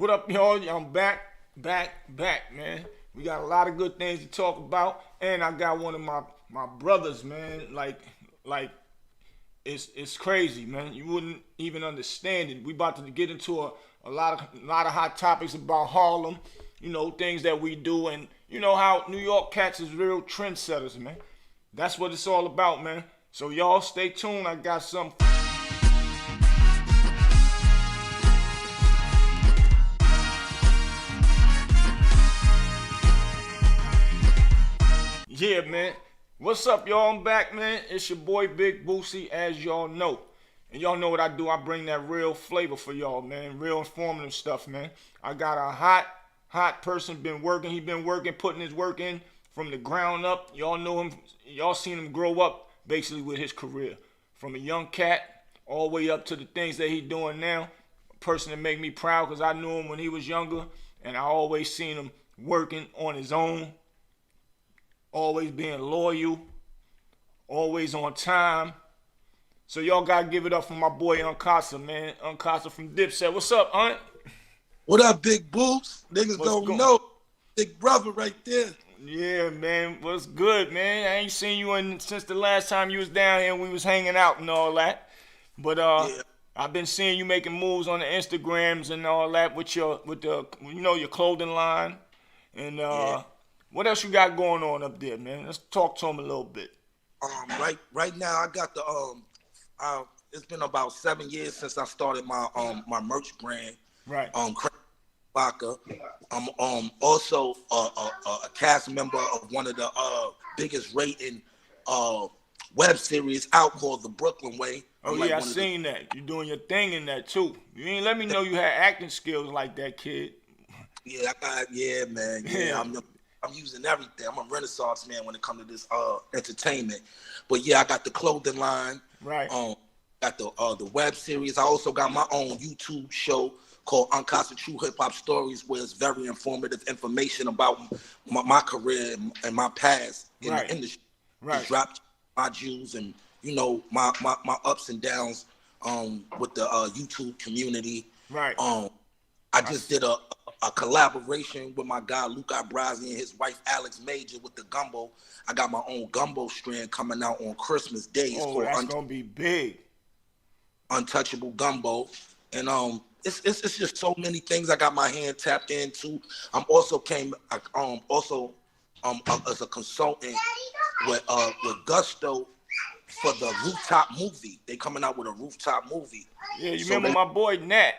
What up, y'all? I'm back, man. We got a lot of good things to talk about, and I got one of my brothers, man. Like it's crazy, man. You wouldn't even understand it. We about to get into a lot of hot topics about Harlem. You know, things that we do, and you know how New York cats is real trendsetters, man. That's what it's all about, man. So y'all stay tuned. I got some. Yeah, man. What's up, y'all? I'm back, man. It's your boy Big Boosie, as y'all know. And y'all know what I do. I bring that real flavor for y'all, man. Real informative stuff, man. I got a hot person been working. He been working, putting his work in from the ground up. Y'all know him. Y'all seen him grow up, basically, with his career. From a young cat all the way up to the things that he doing now. A person that make me proud because I knew him when he was younger. And I always seen him working on his own. Always being loyal, always on time. So y'all gotta give it up for my boy Unkasa, man. Unkasa from Dipset. What's up, Aunt? What up, Big Boots? Niggas don't know. Big brother right there. Yeah, man. What's good, man? I ain't seen you since the last time you was down here and we was hanging out and all that. But yeah. I've been seeing you making moves on the Instagrams and all that with your clothing line. And yeah. What else you got going on up there, man? Let's talk to him a little bit. Right now I got the it's been about 7 years since I started my merch brand. Right. Vodka. I'm also a cast member of one of the biggest rating web series out called The Brooklyn Way. Oh yeah, I seen that. You doing your thing in that too. You ain't let me know you had acting skills like that, kid. Yeah, man. Yeah, I'm using everything. I'm a renaissance man when it comes to this entertainment. But yeah, I got the clothing line. Right. Got the web series. I also got my own YouTube show called Unkasa True Hip Hop Stories, where it's very informative information about my career and my past in the industry. Right. Just dropped my jewels and my ups and downs with the YouTube community. Right. I just did a collaboration with my guy Luke and his wife Alex Major with the gumbo. I got my own gumbo strand coming out on Christmas Day. Oh, that's gonna be big. Untouchable gumbo, and it's just so many things I got my hand tapped into. I'm also as a consultant with Gusto for the Rooftop movie. They coming out with a Rooftop movie. Yeah, you remember my boy Nat?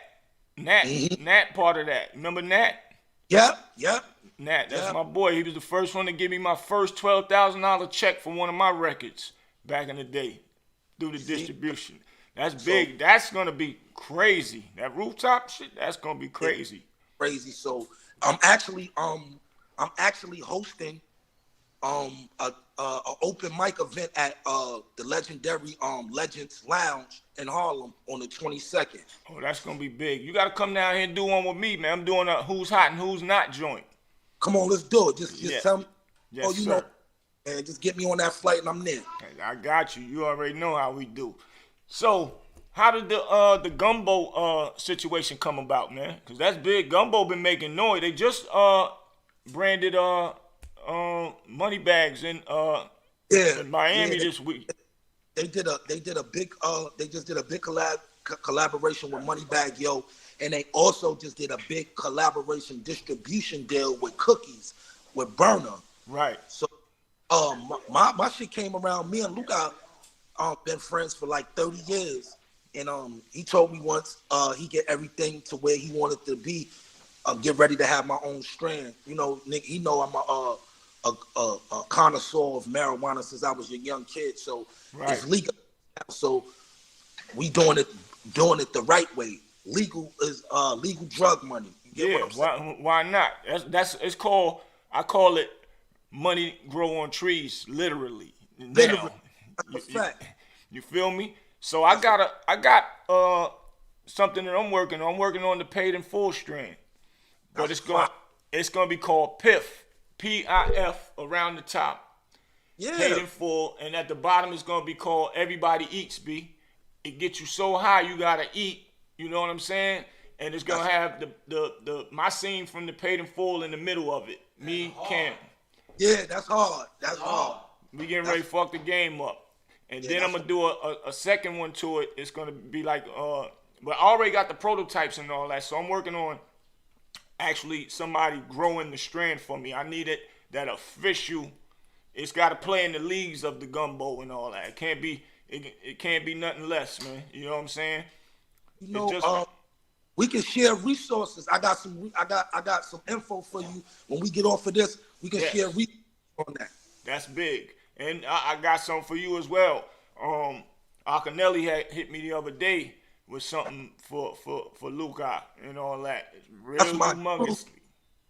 Nat part of that. Remember Nat? Yep. Nat, that's my boy. He was the first one to give me my first $12,000 check for one of my records back in the day through the distribution. That's big. That's gonna be crazy. That Rooftop shit, that's gonna be crazy. Crazy. So I'm actually hosting a open mic event at the legendary Legends Lounge in Harlem on the 22nd. Oh, that's gonna be big. You gotta come down here and do one with me, man. I'm doing a who's hot and who's not joint. Come on, let's do it. Just tell me. Yes, sir. And just get me on that flight and I'm there. I got you. You already know how we do. So, how did the gumbo situation come about, man? Cause that's big. Gumbo been making noise. They just branded money bags in Miami this week. They just did a big collaboration with Moneybag Yo, and they also just did a big collaboration distribution deal with Cookies with Burner. Right. So my shit came around. Me and Luca been friends for like 30 years, and he told me once he get everything to where he wanted to be. Get ready to have my own strand. Nick, he know I'm a connoisseur of marijuana since I was a young kid, so it's legal. So we doing it the right way. Legal is legal drug money. You get what I'm saying? Why not? It's called. I call it money grow on trees, literally. You feel me? So I got something that I'm working on. I'm working on the paid in full strand, but it's gonna be called PIF. PIF around the top. Yeah. Paid in full, and at the bottom it's gonna be called Everybody Eats, B. It gets you so high you gotta eat, you know what I'm saying? and it's gonna have the my scene from the Paid in Full in the middle of it. Me, Cam. Yeah, that's hard. That's hard. We getting ready to fuck the game up. And then I'm gonna do a second one to it. It's gonna be like but I already got the prototypes and all that, so I'm working on actually somebody growing the strand for me. I needed that official. It's got to play in the leagues of the gumbo and all that. It can't be nothing less, man. You know what I'm saying? You know, we can share resources. I got some info for you. When we get off of this, we can share resources on that. That's big. And I got something for you as well. Akinelli had hit me the other day with something for Luka and all that. It's real humongously.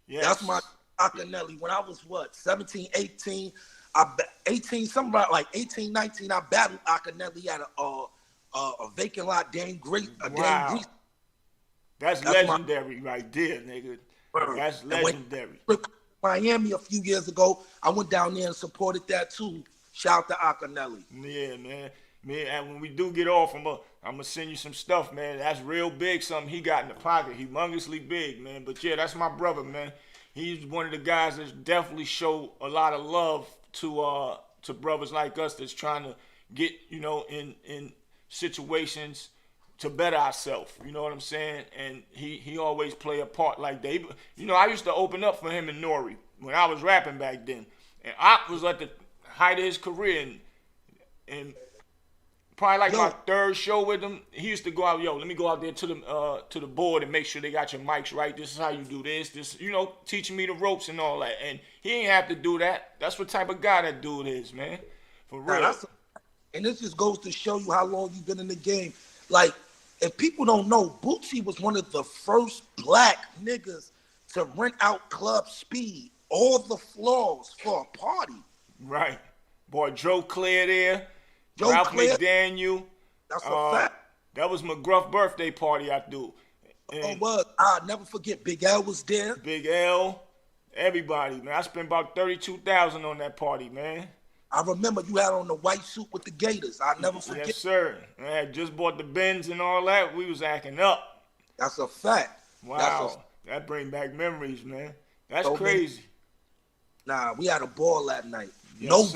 Yes. That's my Akinelli. When I was 17, 18, 18, something like 18, 19, I battled Akinelli at a vacant lot, Dame Grease. That's legendary right there, nigga. That's legendary. Miami a few years ago, I went down there and supported that too. Shout out to Akinelli. Yeah, man. And when we do get off, I'm gonna send you some stuff, man. That's real big, something he got in the pocket. Humongously big, man. But yeah, that's my brother, man. He's one of the guys that definitely show a lot of love to brothers like us that's trying to get, in situations to better ourselves. You know what I'm saying? And he always play a part like that. I used to open up for him and Nori when I was rapping back then. And Ak was at the height of his career, and probably like my third show with him, he used to go out, let me go out there to the board and make sure they got your mics right. This is how you do this, teaching me the ropes and all that. And he ain't have to do that. That's what type of guy that dude is, man. For real. And this just goes to show you how long you've been in the game. Like, if people don't know, Bootsy was one of the first black niggas to rent out Club Speed, all the floors for a party. Right. Boy, Joe Claire there. Ralph McDaniel. That's a fact. That was McGruff birthday party I do. And I'll never forget. Big L was there. Big L. Everybody, man. I spent about $32,000 on that party, man. I remember you had on the white suit with the Gators. I'll never forget. Yes, sir. I had just bought the Benz and all that. We was acting up. That's a fact. Wow. That bring back memories, man. That's crazy. Nah, we had a ball that night. Yes,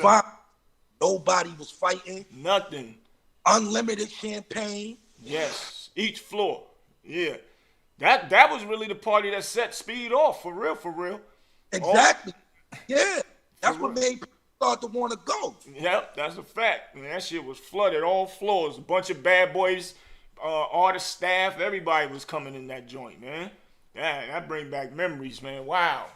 Nobody was fighting. Nothing. Unlimited champagne. Yes. Each floor. Yeah. That was really the party that set Speed off. For real. Exactly. Yeah. That's what made people start to want to go. Yep, that's a fact. Man, that shit was flooded, all floors. A bunch of bad boys, artist staff, everybody was coming in that joint, man. That bring back memories, man. Wow.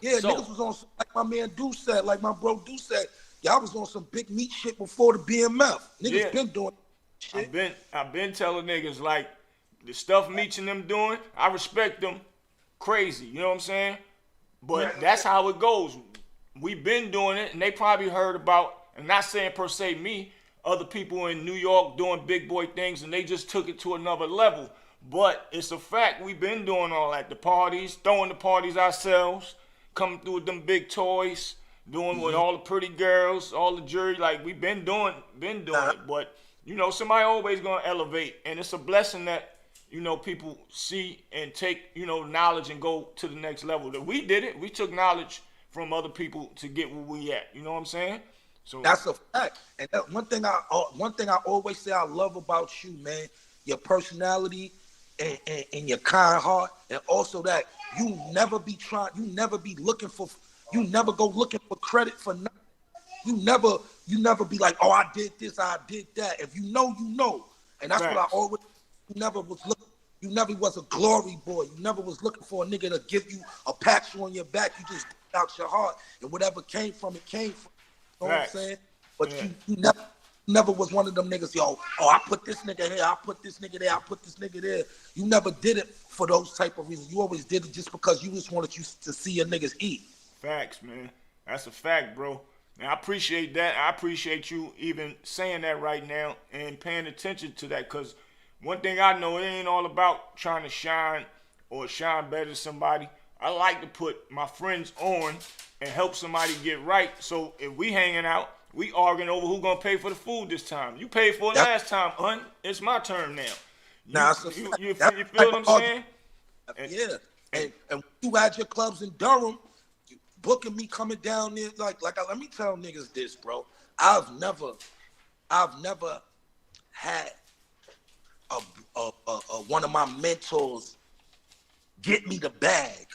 Yeah, niggas was on, like my man Dipset, like my bro Dipset. Y'all was on some big meat shit before the BMF. Niggas been doing shit. I've been telling niggas, like, the stuff Meech and them doing, I respect them crazy, you know what I'm saying? But that's how it goes. We've been doing it, and they probably heard about, and not saying per se me, other people in New York doing big boy things, and they just took it to another level. But it's a fact, we've been doing all that. The parties, throwing the parties ourselves, coming through with them big toys, doing with all the pretty girls, all the jury, like we've been doing it. But, somebody always gonna elevate, and it's a blessing that, people see and take, knowledge and go to the next level. That we did it. We took knowledge from other people to get where we at. You know what I'm saying? So that's a fact. And one thing I always say I love about you, man, your personality and your kind heart, and also that you never go looking for credit for nothing. You never be like, oh, I did this, I did that. If you know, you know. And that's what I always. You never was a glory boy. You never was looking for a nigga to give you a pat on your back. You just out your heart, and whatever came from it came from. You know what I'm saying? But you never was one of them niggas. I put this nigga here, I put this nigga there, I put this nigga there. You never did it for those type of reasons. You always did it just because you just wanted you to see your niggas eat. Facts, man. That's a fact, bro. And I appreciate that. I appreciate you even saying that right now and paying attention to that, because one thing I know, it ain't all about trying to shine or shine better than somebody. I like to put my friends on and help somebody get right. So if we hanging out, we arguing over who gonna pay for the food this time. You paid for it last time, hun. It's my turn now. Now it's a fact. You feel what I'm saying? Yeah. And you had your clubs in Durham, booking me coming down there. Like let me tell niggas this, bro. I've never had one of my mentors get me the bag.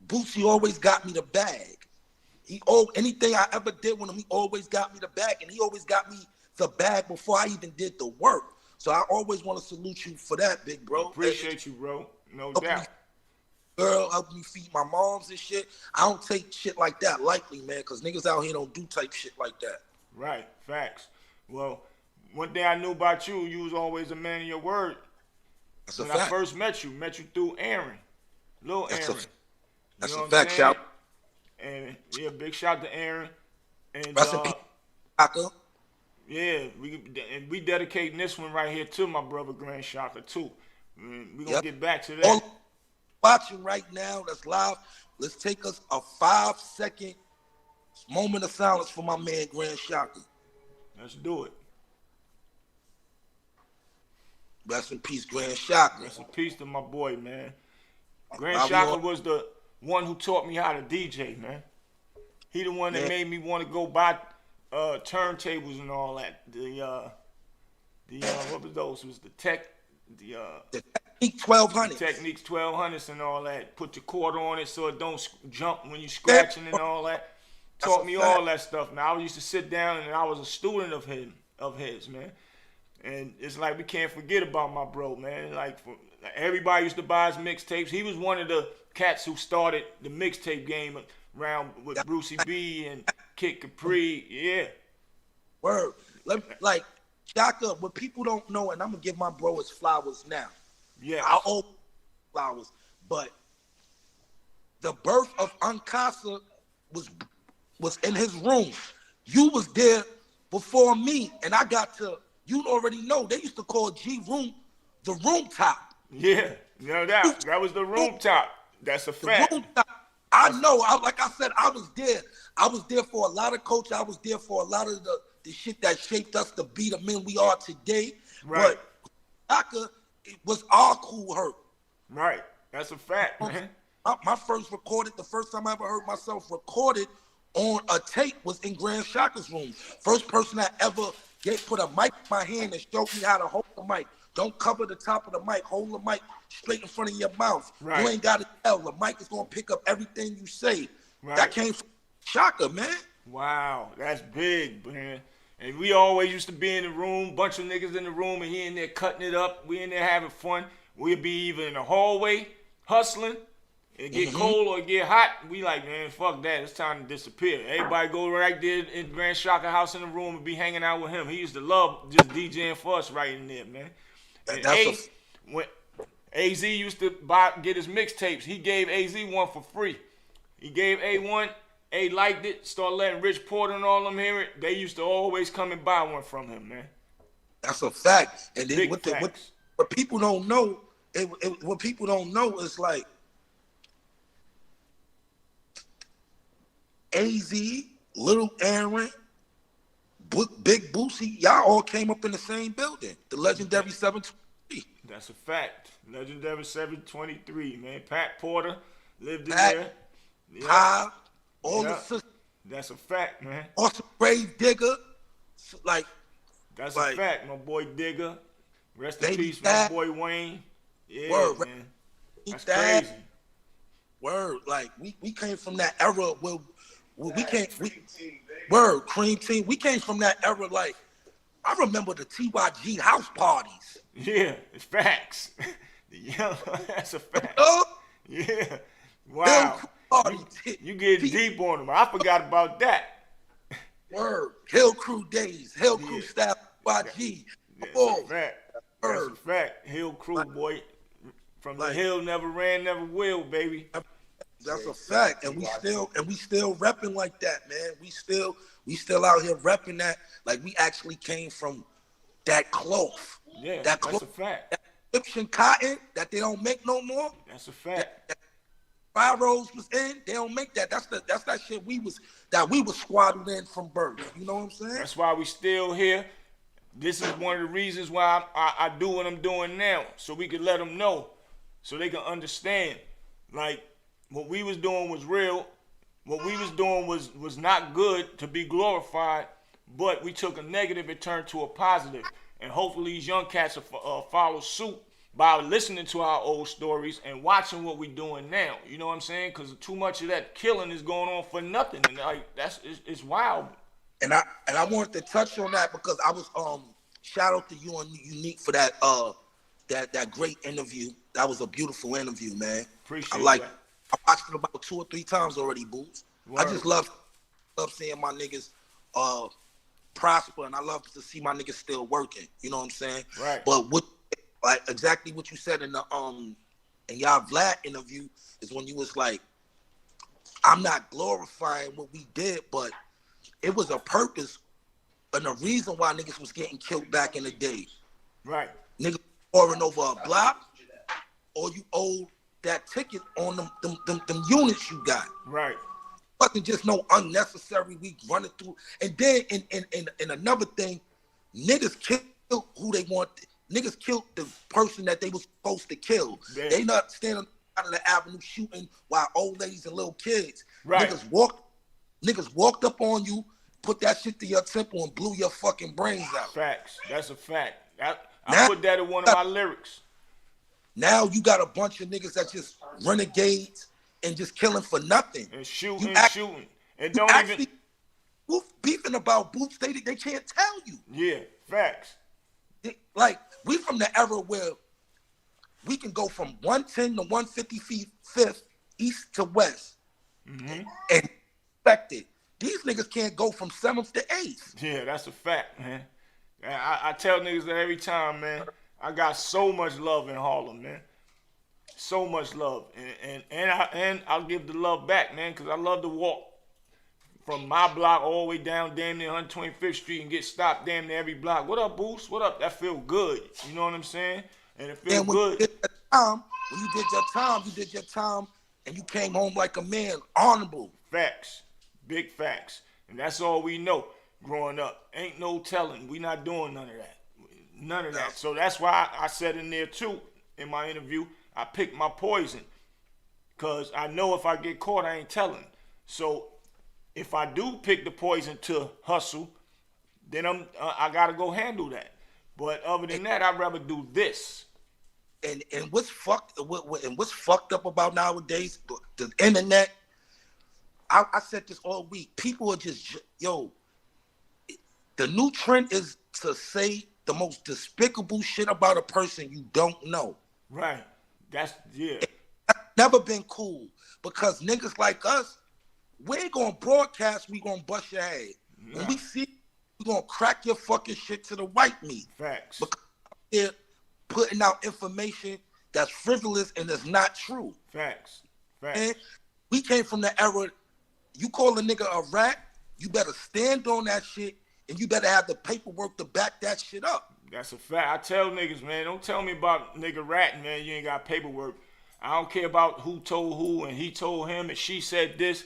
Boosie always got me the bag. Anything I ever did with him, he always got me the bag, and he always got me the bag before I even did the work. So I always want to salute you for that, big bro. Appreciate you, bro. No doubt. Girl, help me feed my moms and shit. I don't take shit like that lightly, man, because niggas out here don't do type shit like that. Right, facts. Well, one thing I knew about you, you was always a man of your word. That's a when fact. I first met you through Aaron. Lil Aaron. That's a fact, shout. And yeah, big shout to Aaron. And Rest in peace, Shaka. yeah, we dedicating this one right here to my brother Grand Shaka too. We're gonna get back to that. All watching right now, that's live. Let's take us a 5-second moment of silence for my man Grand Shaka. Let's do it. Rest in peace, Grand Shaka. Rest in peace to my boy, man. Grand Shaka was the one who taught me how to DJ, man. He the one that made me want to go buy turntables and all that. What was those? It was the Technique 1200. Techniques 1200s and all that. Put your cord on it so it don't jump when you scratching and all that. Taught me all that stuff, man. I used to sit down and I was a student of his, man. And it's like we can't forget about my bro, man. Like everybody used to buy his mixtapes. He was one of the cats who started the mixtape game around with Brucey B and Kid Capri. Yeah. Word. Like Shaka, what people don't know, and I'm gonna give my bro his flowers now. Yeah. I owe flowers, but the birth of Unkasa was in his room. You was there before me, and I got to. You already know they used to call G Room the room top. Yeah, no doubt. That was the room top. That's a fact. I know. Like I said, I was there. I was there for a lot of coaches. I was there for a lot of the shit that shaped us to be the men we are today. Right. But Shaka was our cool hurt. Right. That's a fact, man. My first recorded, the first time I ever heard myself recorded on a tape was in Grand Shaka's room. First person I ever put a mic in my hand and showed me how to hold the mic. Don't cover the top of the mic. Hold the mic straight in front of your mouth. Right. You ain't got to tell. The mic is going to pick up everything you say. Right. That came from Shaka, man. Wow, that's big, man. And we always used to be in the room, bunch of niggas in the room, and he in there cutting it up. We in there having fun. We'd be either in the hallway hustling. It get cold or it get hot, we like, man, fuck that. It's time to disappear. Everybody go right there in Grand Shaka house in the room and be hanging out with him. He used to love just DJing for us right in there, man. When AZ used to get his mixtapes, he gave AZ one for free. He gave A one, A liked it, started letting Rich Porter and all them hear it. They used to always come and buy one from him, man. That's a fact. And then what people don't know, what people don't know is like, AZ, Little Aaron, Big Boosie, y'all all came up in the same building. The legendary 723. That's a fact. Legendary 723, man. Pat Porter lived in there. Pop, all the sisters. That's a fact, man. Also, Grave Digger. Like, that's a fact, my boy Digger. Rest in peace, my boy Wayne. Yeah, word, man. That's crazy. Word, like, we came from that era where we came, Cream Team. We came from that era. Like, I remember the TYG house parties. Yeah, it's facts. Yeah, that's a fact. Yeah, wow. You get deep on them. I forgot about that. Word, Hill Crew days, Hill Crew style TYG. That's a fact. That's a fact. Hill Crew, boy. From the hill, never ran, never will, baby. That's a fact, and we still repping like that, man. We still out here repping that, like we actually came from that cloth. Yeah, that's a fact. That Egyptian cotton that they don't make no more. That's a fact. Fire Rose was in, they don't make that. That's that shit we was squatted in from birth. You know what I'm saying? That's why we still here. This is one of the reasons why I do what I'm doing now, so we can let them know, so they can understand. Like, what we was doing was real. What we was doing was not good to be glorified, but we took a negative and turned to a positive. And hopefully these young cats will follow suit by listening to our old stories and watching what we're doing now. You know what I'm saying? Because too much of that killing is going on for nothing, and like it's wild. And I wanted to touch on that because I was shout out to you and Unique for that that great interview. That was a beautiful interview, man. Appreciate that. I watched it about 2 or 3 times already, Boots. I just love seeing my niggas prosper, and I love to see my niggas still working. You know what I'm saying? Right. But like exactly what you said in the in y'all Vlad interview is when you was like, I'm not glorifying what we did, but it was a purpose and a reason why niggas was getting killed back in the day. Right. Niggas pouring over a block, or you owed that ticket on them units you got. Right. Wasn't just no unnecessary we running through. And then in another thing, niggas killed who they want. Niggas killed the person that they was supposed to kill. Yeah. They not standing out of the avenue shooting while old ladies and little kids. Right. Niggas walked up on you, put that shit to your temple and blew your fucking brains out. Facts. That's a fact. I put that in one of my lyrics. Now you got a bunch of niggas that just renegades and just killing for nothing. And shooting. And don't even beefing about Boots, they can't tell you. Yeah, facts. Like, we from the era where we can go from 110 to 155th east to west. Mm-hmm. And expect it. These niggas can't go from 7th to 8th. Yeah, that's a fact, man. I tell niggas that every time, man. I got so much love in Harlem, man. So much love. And I'll give the love back, man, because I love to walk from my block all the way down damn near 125th Street and get stopped damn near every block. What up, Boost? What up? That feel good. You know what I'm saying? And it feels good. When you did your time and you came home like a man, honorable. Facts. Big facts. And that's all we know growing up. Ain't no telling. We not doing none of that. None of that. So that's why I said in there too, in my interview, I picked my poison. Because I know if I get caught, I ain't telling. So if I do pick the poison to hustle, then I got to go handle that. But other than that, I'd rather do this. And what's fucked up about nowadays, the internet, I said this all week. People are just, the new trend is to say the most despicable shit about a person you don't know. Right. That's never been cool because niggas like us, we ain't gonna broadcast, we gonna bust your head. When we see, we gonna crack your fucking shit to the white meat. Facts. Because they're putting out information that's frivolous and is not true. Facts. And we came from the era, you call a nigga a rat, you better stand on that shit and you better have the paperwork to back that shit up. That's a fact. I tell niggas, man, don't tell me about nigga ratting, man. You ain't got paperwork. I don't care about who told who and he told him and she said this.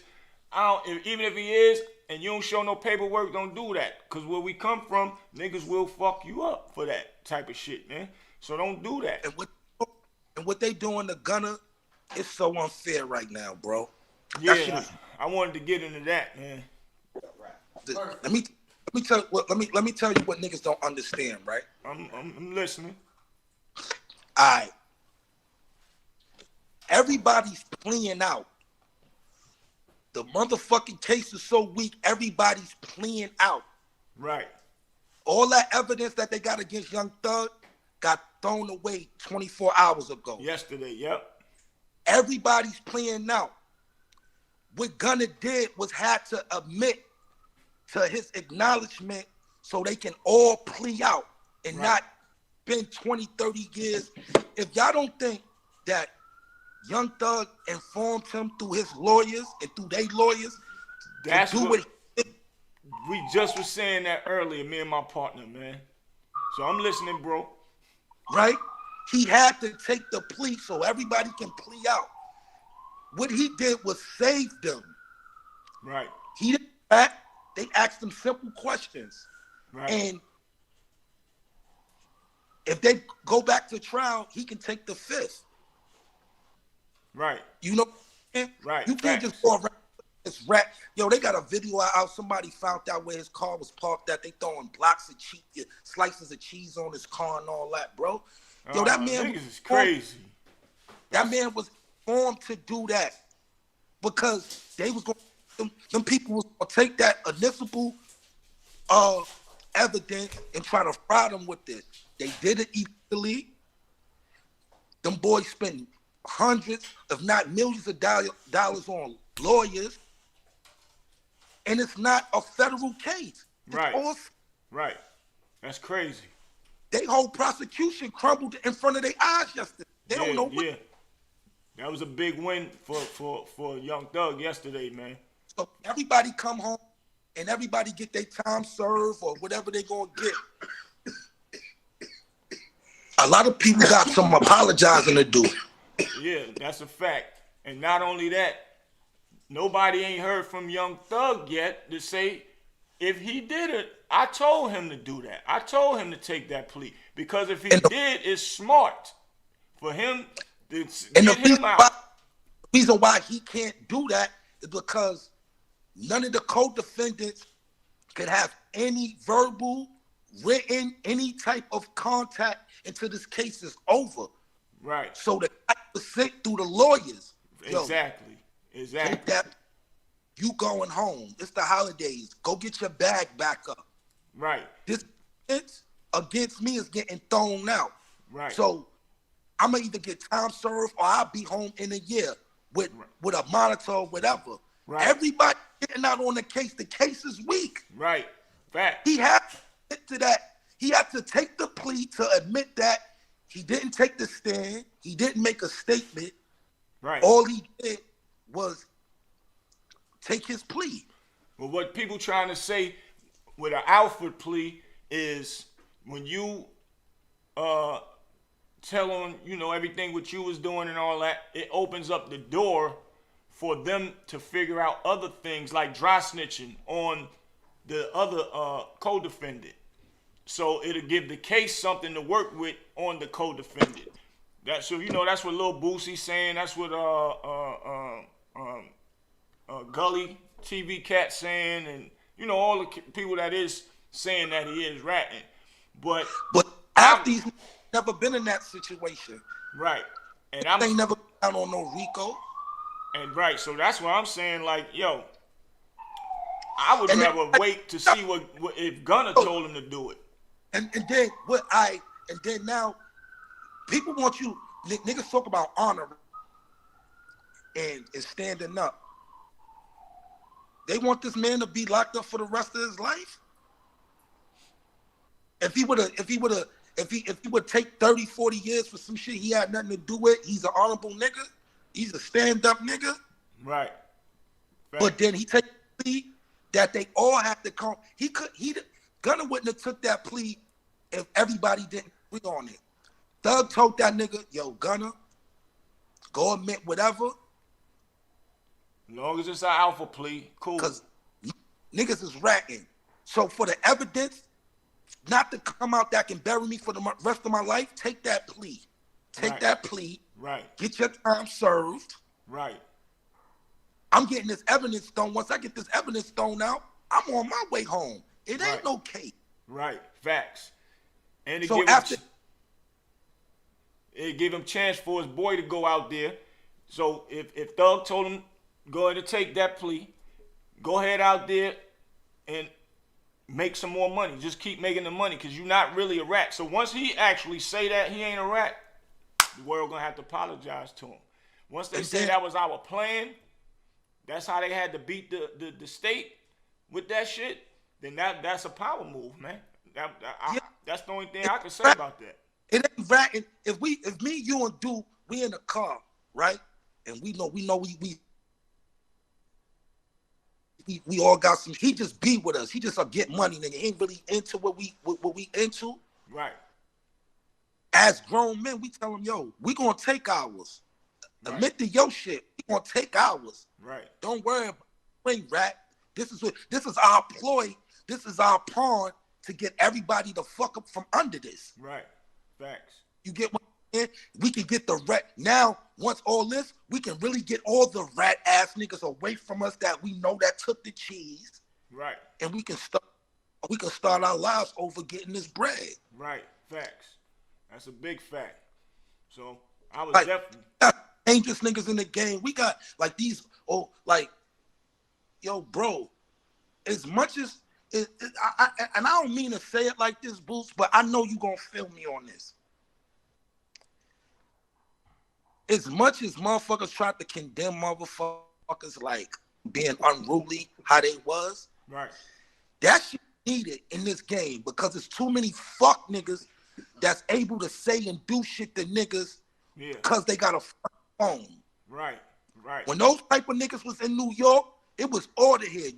Even if he is and you don't show no paperwork, don't do that. Because where we come from, niggas will fuck you up for that type of shit, man. So don't do that. And what they doing to Gunna is so unfair right now, bro. Yeah, I wanted to get into that, man. Let me tell you what niggas don't understand, right? I'm listening. All right. Everybody's playing out. The motherfucking case is so weak, everybody's playing out. Right. All that evidence that they got against Young Thug got thrown away 24 hours ago. Yesterday, yep. Everybody's playing out. What Gunna did was had to admit to his acknowledgement so they can all plea out and not spend 20, 30 years. If y'all don't think that Young Thug informed him through his lawyers and through their lawyers, that's what we just was saying that earlier, me and my partner, man. So I'm listening, bro. Right? He had to take the plea so everybody can plea out. What he did was save them. Right. He didn't act. They asked him simple questions. Right. And If they go back to trial, he can take the 5th. Right. You know, Right. you can't just go around this rat. Yo, they got a video out. Somebody found out where his car was parked at. They throwing blocks of cheese, slices of cheese on his car and all that, bro. Yo, that man niggas is crazy. That man was formed to do that because they was going. Them people was gonna take that initial evidence and try to fry them with it. They did it illegally. Them boys spent hundreds, if not millions of dollars on lawyers, and it's not a federal case. Right. Right. That's crazy. They whole prosecution crumbled in front of their eyes yesterday. They don't know what. Yeah. That was a big win for Young Thug yesterday, man. So everybody come home and everybody get their time served or whatever they gonna get. A lot of people got some apologizing to do. Yeah, that's a fact. And not only that, nobody ain't heard from Young Thug yet to say if he did it. I told him to do that. I told him to take that plea because if he did, it's smart for him to get him out. The reason why he can't do that is because none of the co-defendants could have any verbal, written, any type of contact until this case is over. Right. So the guy was sent through the lawyers. Exactly. Exactly. That you going home. It's the holidays. Go get your bag back up. Right. This against me is getting thrown out. Right. So I'm gonna either get time served or I'll be home in a year with a monitor or whatever. Right. Everybody getting out on the case. The case is weak. Right. Fact. He had to admit to that. He had to take the plea to admit that he didn't take the stand. He didn't make a statement. Right. All he did was take his plea. But what people trying to say with an Alfred plea is when you tell them, you know, everything what you was doing and all that, it opens up the door for them to figure out other things like dry snitching on the other co-defendant. So it'll give the case something to work with on the co-defendant. That's so, you know, that's what Lil Boosie saying. That's what Gully TV Cat saying, and you know all the people that is saying that he is ratting. But after he's never been in that situation, right? And I ain't never been down on no RICO. And right, so that's what I'm saying. Like, yo, I would rather wait to see what if Gunna told him to do it. And then now people want you niggas talk about honor and standing up. They want this man to be locked up for the rest of his life. If he would take 30, 40 years for some shit he had nothing to do with, he's an honorable nigga. He's a stand-up nigga. Right. But then he takes a plea that they all have to come. Gunna wouldn't have took that plea if everybody didn't agree on it. Thug told that nigga, yo, Gunna, go admit whatever. As long as it's an alpha plea, cool. Because niggas is ratting. So for the evidence not to come out that can bury me for the rest of my life, take that plea. Take that plea. Right. Get your time served. Right. I'm getting this evidence thrown. Once I get this evidence thrown out, I'm on my way home. It ain't no case. Right. Facts. And so after it give him chance for his boy to go out there. So if Thug told him go ahead and take that plea, go ahead out there and make some more money. Just keep making the money because you're not really a rat. So once he actually say that he ain't a rat, the world gonna have to apologize to him. Once they say that was our plan, that's how they had to beat the state with that shit, then that's a power move, man. That's the only thing I can say about that. It ain't ratting. If me, you, and Duke, we in a car, right? And we know we all got some. He just be with us. He just get money, nigga. He ain't really into what we into. Right. As grown men, we tell him, yo, we gonna take ours. Right. Admit to your shit. We gonna take ours. Right. Don't worry about it, rat. This is our ploy. This is our pawn to get everybody the fuck up from under this. Right. Facts. You get what I'm saying? We can get the rat now. Once all this, we can really get all the rat ass niggas away from us that we know that took the cheese. Right. And we can start our lives over getting this bread. Right. Facts. That's a big fact. So I was Like, definitely dangerous niggas in the game. We got like these. Oh, like, yo, bro. As much as and I don't mean to say it like this, Boots, but I know you gonna feel me on this. As much as motherfuckers tried to condemn motherfuckers like being unruly, how they was, right. that shit needed in this game because there's too many fuck niggas that's able to say and do shit to niggas because they got a phone. Right, right. When those type of niggas was in New York, it was order here.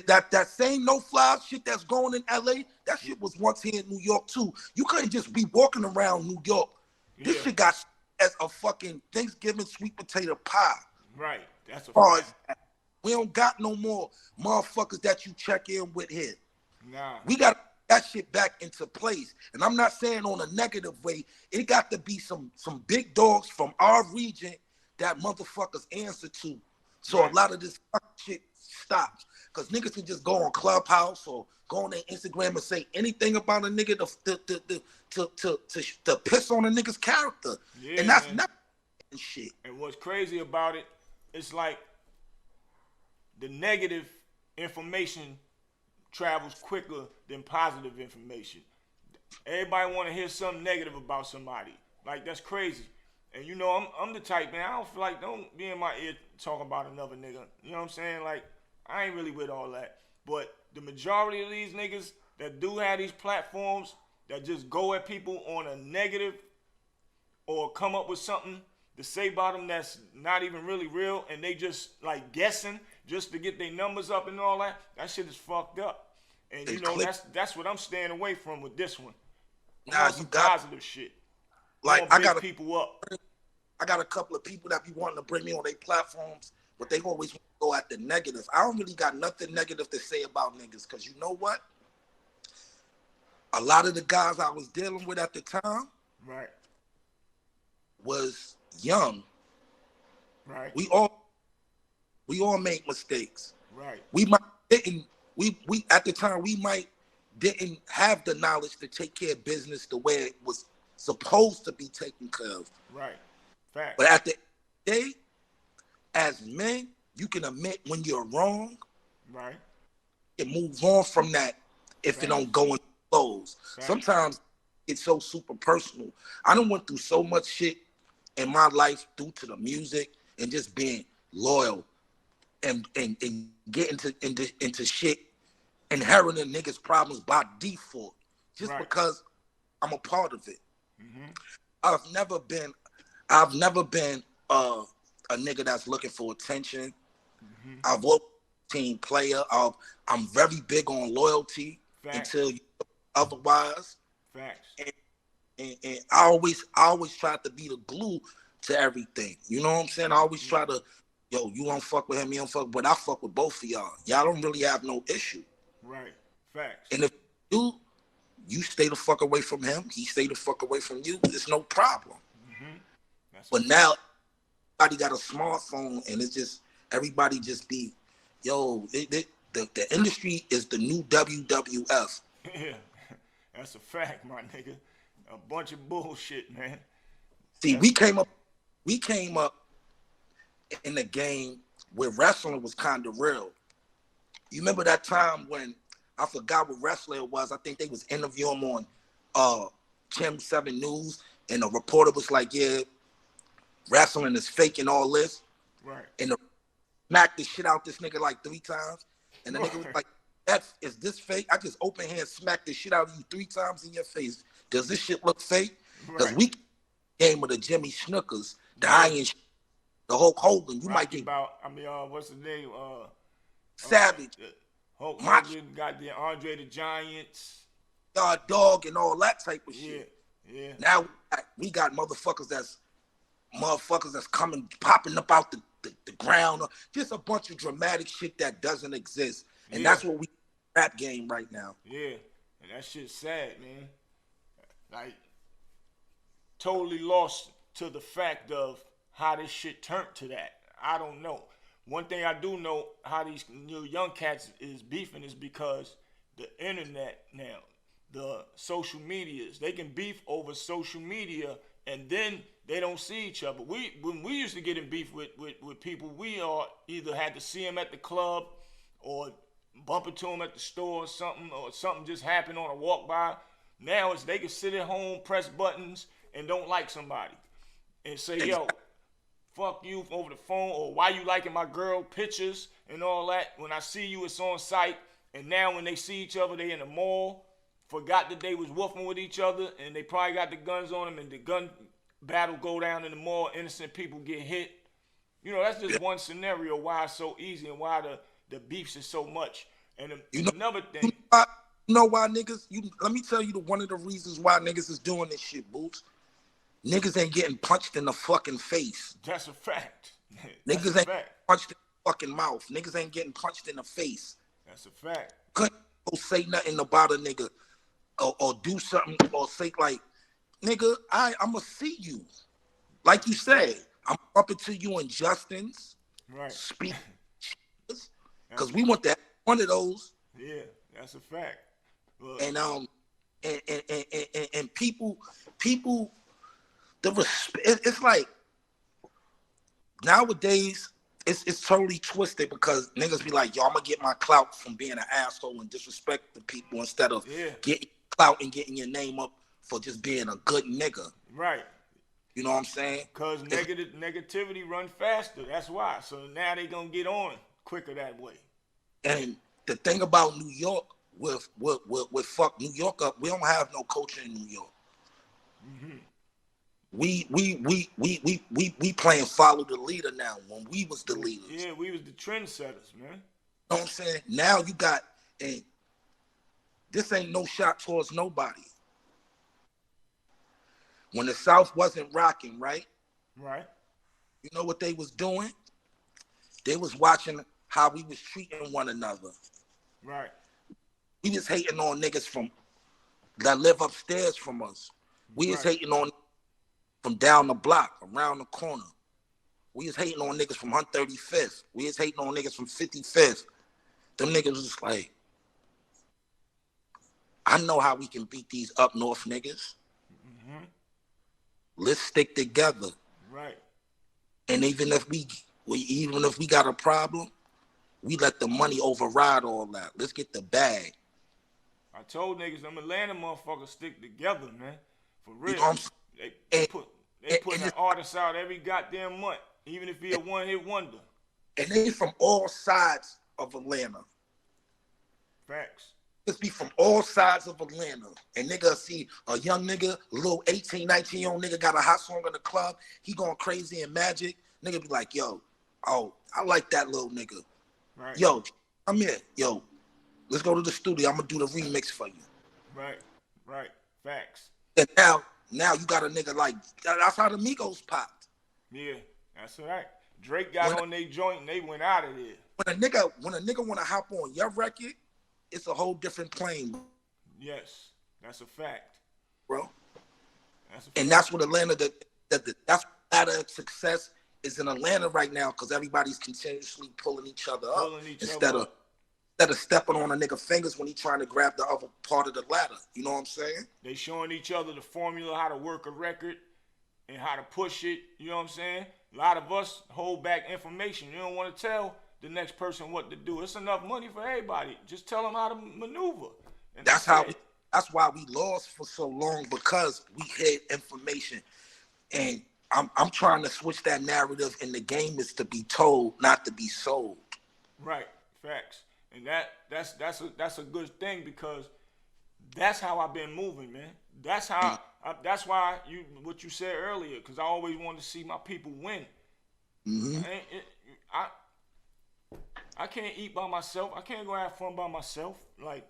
That same no fly shit that's going in LA, that shit was once here in New York too. You couldn't just be walking around New York. This shit got as a fucking Thanksgiving sweet potato pie. Right, that's a fact. We don't got no more motherfuckers that you check in with here. Nah. We got that shit back into place. And I'm not saying on a negative way. It got to be some big dogs from our region that motherfuckers answer to. So a lot of this shit stops. Because niggas can just go on Clubhouse or go on their Instagram and say anything about a nigga to piss on a nigga's character. Yeah, and that's man. not shit. And what's crazy about it, it's like the negative information travels quicker than positive information. Everybody want to hear something negative about somebody. Like, that's crazy. And you know, I'm the type, man, I don't feel like, don't be in my ear talking about another nigga. You know what I'm saying? Like, I ain't really with all that. But the majority of these niggas that do have these platforms that just go at people on a negative or come up with something to say about them that's not even really real, and they just like guessing just to get their numbers up and all that, that shit is fucked up. And you know, that's what I'm staying away from with this one. Nah, you got positive shit. Like, I got people up. I got a couple of people that be wanting to bring me on their platforms, but they always want to go at the negative. I don't really got nothing negative to say about niggas, because you know what? A lot of the guys I was dealing with at the time was young. Right. We all make mistakes. Right. We might didn't we at the time we might didn't have the knowledge to take care of business the way it was supposed to be taken care of. Right. Fact. But at the day, as men, you can admit when you're wrong. Right. And move on from that if it don't go in flows. Sometimes it's so super personal. I done went through so much shit in my life due to the music and just being loyal and getting into shit, inheriting niggas' problems by default, just because I'm a part of it. Mm-hmm. I've never been a nigga that's looking for attention. Mm-hmm. I've always been a team player. I'm very big on loyalty. Facts. Until you otherwise. Facts. And I always try to be the glue to everything. You know what I'm saying? I always try to, yo, you don't fuck with him, you don't fuck, but I fuck with both of y'all. Y'all don't really have no issue. Right. Facts. And if you stay the fuck away from him, he stay the fuck away from you, there's no problem. Mm-hmm. But now, everybody got a smartphone, and it's just, everybody just be, yo, the industry is the new WWF. Yeah, that's a fact, my nigga. A bunch of bullshit, man. See, we came up in the game where wrestling was kind of real. You remember that time when, I forgot what wrestler it was, I think they was interviewing him on Channel 7 News, and the reporter was like, yeah, wrestling is fake and all this. Right. And the smacked the shit out this nigga like 3 times. And the nigga was like, is this fake? I just open hand smacked the shit out of you 3 times in your face. Does this shit look fake? Because we game with the Jimmy Snookers, the Iron, the Hulk Hogan. You might get about, what's the name? Savage. Hulk Hogan, got the Andre the Giants. Dog and all that type of shit. Yeah. Now we got motherfuckers that's coming, popping up out the ground. Just a bunch of dramatic shit that doesn't exist. And that's what we rap game right now. Yeah. And that shit's sad, man. Like, totally lost to the fact of how this shit turned to that. I don't know. One thing I do know, how these young cats is beefing is because the internet now, the social medias, they can beef over social media, and then they don't see each other. When we used to get in beef with people, we either had to see them at the club or bump into them at the store or something just happened on a walk by. Now it's they can sit at home, press buttons, and don't like somebody and say, yo, fuck you over the phone, or why you liking my girl pictures and all that. When I see you, it's on site. And now when they see each other, they in the mall, forgot that they was woofing with each other, and they probably got the guns on them, and the gun battle go down in the mall, innocent people get hit. You know, that's just one scenario why it's so easy and why the beefs is so much. And another thing. You know why niggas, let me tell you one of the reasons why niggas is doing this shit, Boots. Niggas ain't getting punched in the fucking face. That's a fact. Niggas ain't punched in the fucking mouth. Niggas ain't getting punched in the face. That's a fact. Couldn't go say nothing about a nigga or do something or say like, nigga, I'ma see you. Like you said, I'm up into you in Justin's. Right. Speak. Because we want that one of those. Yeah, that's a fact. Look. And people it's like nowadays it's totally twisted because niggas be like, yo, I'm gonna get my clout from being an asshole and disrespect the people instead of getting clout and getting your name up for just being a good nigga. Right. You know what I'm saying? Because negativity run faster. That's why. So now they gonna get on quicker that way. And the thing about New York, with fuck New York up, we don't have no culture in New York. Mm-hmm. We playing follow the leader now. When we was the leaders, yeah, we was the trendsetters, man. You know what I'm saying? Now you got, and this ain't no shot towards nobody. When the South wasn't rocking, right? Right. You know what they was doing? They was watching how we was treating one another. Right. We was hating on niggas that live upstairs from us. We was hating on from down the block, around the corner. We was hating on niggas from 135th. We was hating on niggas from 55th. Them niggas was just like, I know how we can beat these up north niggas. Mm-hmm. Let's stick together. Right. And even if we got a problem, we let the money override all that. Let's get the bag. I told niggas them Atlanta motherfuckers stick together, man. For real. You know they put an artist out every goddamn month, even if he a one-hit wonder. And they from all sides of Atlanta. Facts. Let's be from all sides of Atlanta. And nigga see a young nigga, a little 18, 19-year-old nigga got a hot song in the club. He going crazy in Magic. Nigga be like, yo, oh, I like that little nigga. Right. Yo, I'm here. Yo, let's go to the studio. I'm going to do the remix for you. Right. Facts. And now you got a nigga like, that's how the Migos popped. Yeah, that's right. Drake got on their joint and they went out of there. When a nigga want to hop on your record, it's a whole different plane. Yes, that's a fact. Bro. That's a fact. And that's what Atlanta, that's Atlanta success is in Atlanta right now because everybody's continuously pulling each other up instead of stepping on a nigga fingers when he trying to grab the other part of the ladder. You know what I'm saying? They showing each other the formula, how to work a record and how to push it. You know what I'm saying? A lot of us hold back information. You don't want to tell the next person what to do. It's enough money for everybody. Just tell them how to maneuver. And that's why we lost for so long, because we had information. And I'm trying to switch that narrative, and the game is to be told, not to be sold. Right. Facts. And that's a good thing, because that's how I've been moving, man. That's how. That's why what you said earlier, because I always wanted to see my people win. Mm-hmm. I can't eat by myself. I can't go have fun by myself. Like,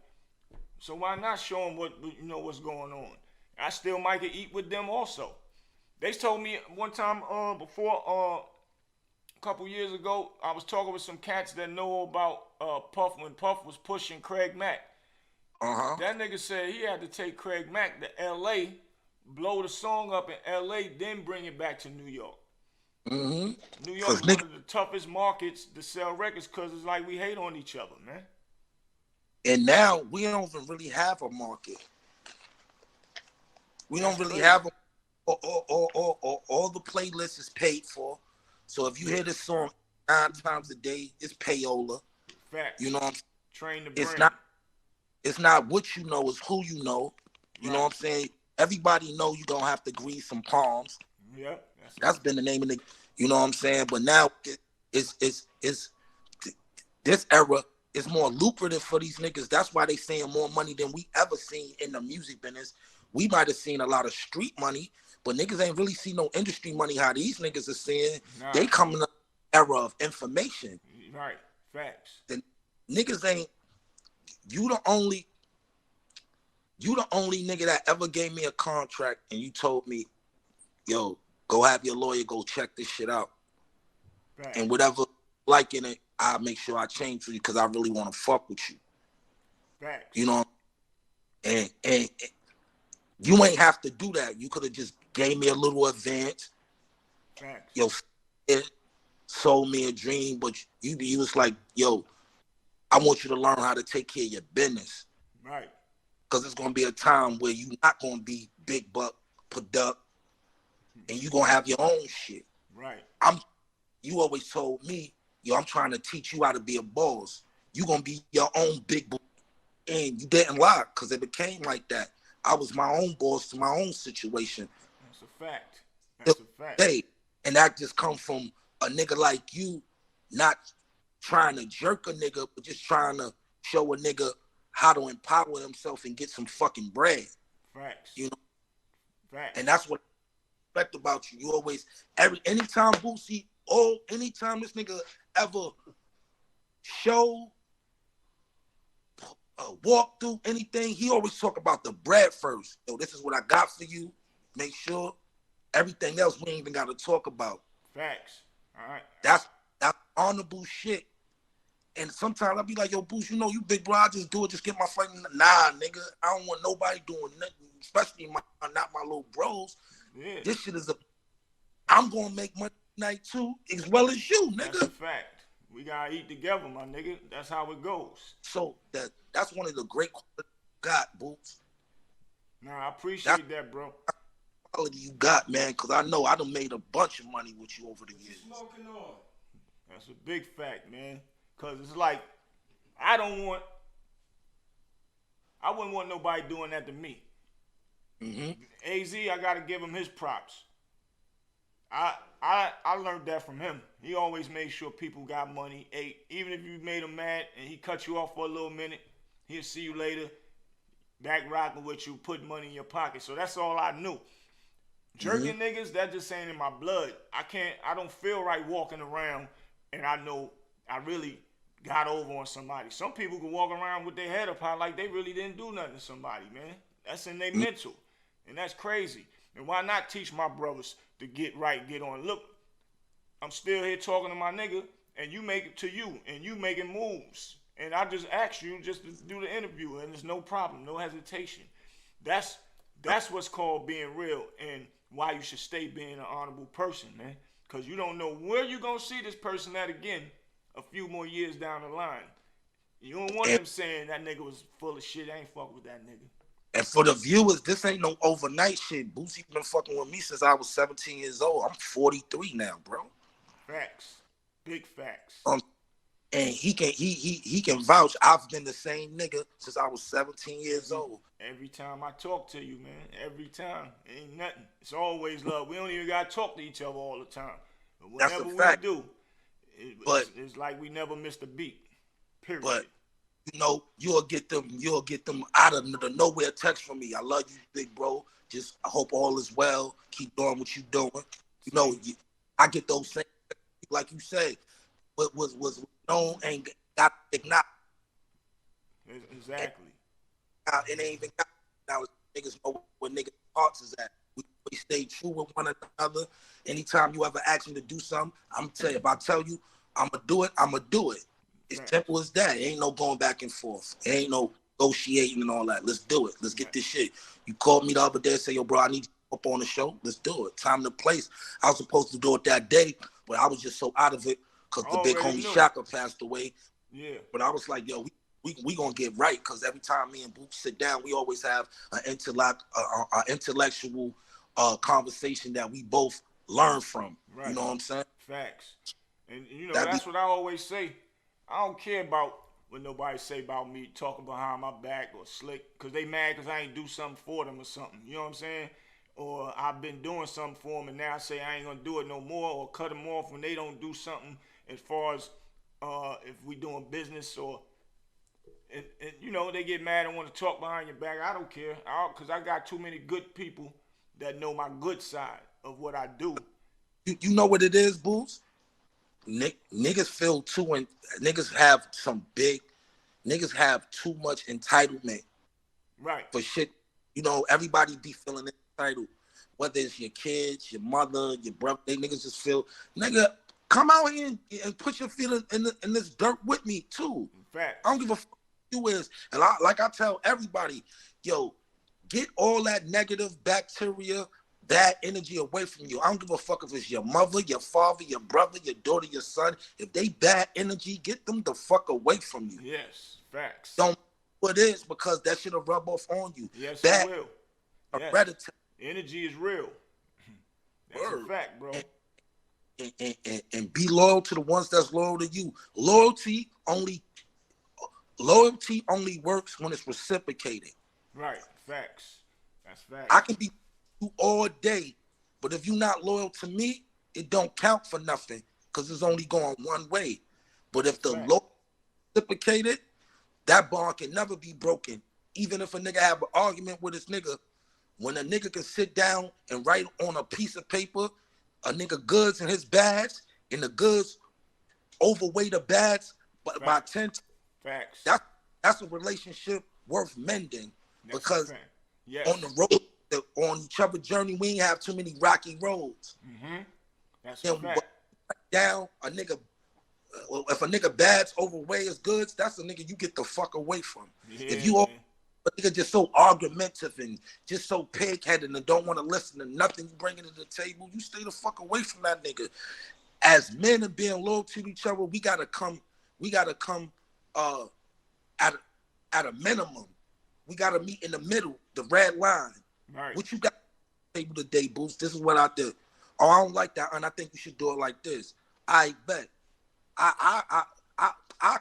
so why not show them what's going on? I still might get eat with them also. They told me one time before a couple years ago, I was talking with some cats that know about Puff when Puff was pushing Craig Mack. Uh-huh. That nigga said he had to take Craig Mack to L.A. blow the song up in L.A., then bring it back to New York. Mm-hmm. New York is one of the toughest markets to sell records because it's like we hate on each other, man. And now we don't even really have a market. We That's don't really crazy. have a, all the playlist is paid for. So if you hear this song 9 times a day, it's payola. Facts. You know what I'm saying? Train the It's brain. not what you know, it's who you know. You know what I'm saying? Everybody know you gonna have to grease some palms. Yep. That's been the name of the, you know what I'm saying? But now it's this era is more lucrative for these niggas. That's why they saying more money than we ever seen in the music business. We might have seen a lot of street money, but niggas ain't really seen no industry money. How these niggas are saying they coming in an era of information. Right. Facts. The niggas ain't. You the only nigga that ever gave me a contract and you told me, yo, go have your lawyer go check this shit out. Facts. And whatever like in it, I'll make sure I change for you because I really want to fuck with you. Facts. You know, and you ain't have to do that. You could have just gave me a little advance. Facts. Yo, it sold me a dream, but you was like, yo, I want you to learn how to take care of your business. Right. Because it's going to be a time where you're not going to be big buck, product, and you're going to have your own shit. Right. You always told me, yo, I'm trying to teach you how to be a boss. You're going to be your own big boss. And you didn't lie because it became like that. I was my own boss to my own situation. That's a fact. That's a fact. Hey, and that just come from a nigga like you not trying to jerk a nigga, but just trying to show a nigga how to empower himself and get some fucking bread. Facts. You know? Facts. And that's what I respect about you. You always, anytime Boosie, anytime this nigga ever show, walk through anything, he always talk about the bread first. Yo, this is what I got for you. Make sure everything else we ain't even got to talk about. Facts. All right. That's honorable shit. And sometimes I be like, yo, Boost, you know, you big bro, I just do it, just get my fight. Nah, nigga, I don't want nobody doing nothing, especially not my little bros. Yeah. This shit is I'm gonna make money tonight too, as well as you, nigga. That's a fact. We gotta eat together, my nigga. That's how it goes. So that's one of the great qualities you got, Boots. Nah, I appreciate that, bro. Quality you got, man, because I know I done made a bunch of money with you over the years. Smoking on. That's a big fact, man. Cause it's like I wouldn't want nobody doing that to me. Mm-hmm. AZ, I gotta give him his props. I learned that from him. He always made sure people got money, ate. Even if you made him mad and he cut you off for a little minute, he'll see you later, back rocking with you, putting money in your pocket. So that's all I knew. Jerking niggas, that just ain't in my blood. I don't feel right walking around and I know I really got over on somebody. Some people can walk around with their head up high like they really didn't do nothing to somebody, man. That's in their mental. And that's crazy. And why not teach my brothers to get right, get on? Look, I'm still here talking to my nigga, and you make it to you, and you making moves. And I just asked you just to do the interview, and there's no problem, no hesitation. That's what's called being real, and why you should stay being an honorable person, man. Because you don't know where you're going to see this person at again a few more years down the line. You don't want them saying that nigga was full of shit. I ain't fuck with that nigga. And for the viewers, this ain't no overnight shit. Boosie been fucking with me since I was 17 years old. I'm 43 now, bro. Facts. Big facts. And he can vouch. I've been the same nigga since I was 17 years old. Every time I talk to you, man. Every time. Ain't nothing. It's always love. We don't even got to talk to each other all the time. But whenever we do, it's like we never missed a beat. Period. But you know, you'll get them out of the nowhere text from me. I love you, big bro. Just I hope all is well. Keep doing what you doing. You know, I get those things like you say. What was known ain't got acknowledged. Exactly. It ain't even got now. Niggas know where niggas' hearts is at. We stay true with one another. Anytime you ever ask me to do something, I'm gonna tell you. If I tell you I'm gonna do it, I'm gonna do it. It's simple as that. It ain't no going back and forth. It ain't no negotiating and all that. Let's do it. Let's get this shit. You called me the other day and say, yo, bro, I need up on the show. Let's do it. Time to place. I was supposed to do it that day, but I was just so out of it because the big homie Shaka passed away. Yeah. But I was like, yo, we gonna get right, because every time me and Boop sit down, we always have an intellectual conversation that we both learn from. Right. You know what I'm saying? Facts. And that's what I always say. I don't care about what nobody say about me talking behind my back or slick, because they mad because I ain't do something for them or something. You know what I'm saying? Or I've been doing something for them and now I say I ain't going to do it no more, or cut them off when they don't do something as far as if we doing business or, and they get mad and want to talk behind your back. I don't care, because I got too many good people that know my good side of what I do. You know what it is, Boots? Niggas feel too, and niggas have too much entitlement. Right. For shit. Everybody be feeling entitled. Whether it's your kids, your mother, your brother, they niggas just feel, nigga, come out here and put your feet in this dirt with me too. Fact. I don't give a fuck who you is. And I tell everybody, yo, get all that negative bacteria, bad energy away from you. I don't give a fuck if it's your mother, your father, your brother, your daughter, your son. If they bad energy, get them the fuck away from you. Yes, facts. Don't know what it is, because that shit'll rub off on you. Yes, bad, it will. Hereditary. Energy is real. That's a fact, bro. And be loyal to the ones that's loyal to you. Loyalty only works when it's reciprocated. Right, facts. That's facts. I can be you all day, but if you're not loyal to me, it don't count for nothing, because it's only going one way. But if the loyalty is reciprocated, that bond can never be broken. Even if a nigga have an argument with his nigga, when a nigga can sit down and write on a piece of paper a nigga goods and his bads, and the goods overweigh the bads by 10. Facts. That's a relationship worth mending. That's because yes. On the road, on each other's journey, we ain't have too many rocky roads. Mm-hmm. That's a fact. Down a nigga, if a nigga bads overweigh his goods, that's a nigga you get the fuck away from. Yeah, if you a nigga just so argumentative and just so pig-headed and don't want to listen to nothing you bringing to the table, you stay the fuck away from that nigga. As men and being loyal to each other, we gotta come at a minimum. We gotta meet in the middle, the red line. Right. What you got to table today, Boots? This is what I did. Oh, I don't like that, and I think you should do it like this. I bet. I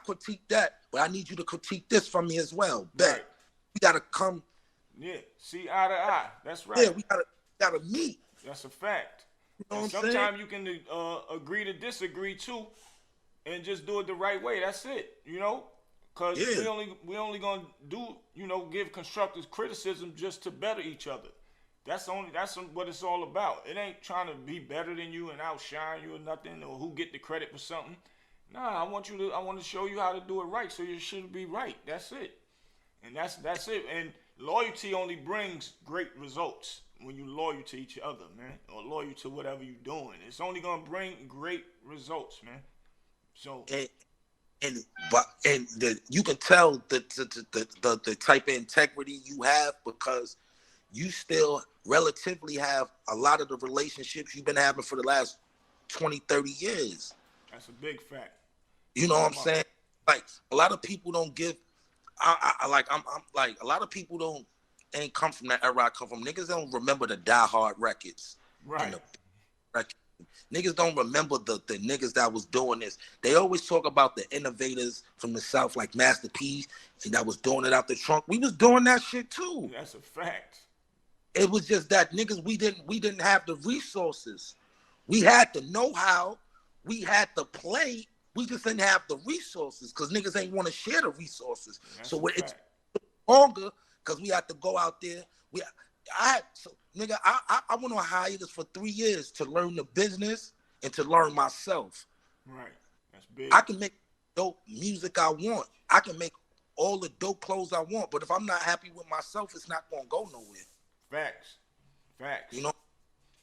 critique that, but I need you to critique this from me as well. Bet. Right. We gotta come. Yeah, see eye to eye. That's right. Yeah, we gotta meet. That's a fact. You know what I'm sometimes you can agree to disagree too, and just do it the right way. That's it. Because we only gonna do give constructive criticism just to better each other. That's what it's all about. It ain't trying to be better than you and outshine you or nothing, or who get the credit for something. Nah, I want to show you how to do it right, so you should be right. That's it. And that's it. And loyalty only brings great results when you loyal to each other, man, or loyal to whatever you're doing. It's only gonna bring great results, man. So you can tell the type of integrity you have, because you still relatively have a lot of the relationships you've been having for the last 20, 30 years. That's a big fact. You know what I'm saying? Like, a lot of people don't give. I'm like, a lot of people ain't come from that era I come from. Niggas don't remember the Die Hard records. Right. Niggas don't remember the niggas that was doing this. They always talk about the innovators from the South, like Master P, and that was doing it out the trunk. We was doing that shit too. That's a fact. It was just that niggas, we didn't have the resources. We had the know-how. We had the play. We just didn't have the resources, because niggas ain't want to share the resources. That's so it's longer, because we had to go out there. I went on hiatus for 3 years to learn the business and to learn myself. Right. That's big. I can make dope music I want. I can make all the dope clothes I want. But if I'm not happy with myself, it's not going to go nowhere. Facts.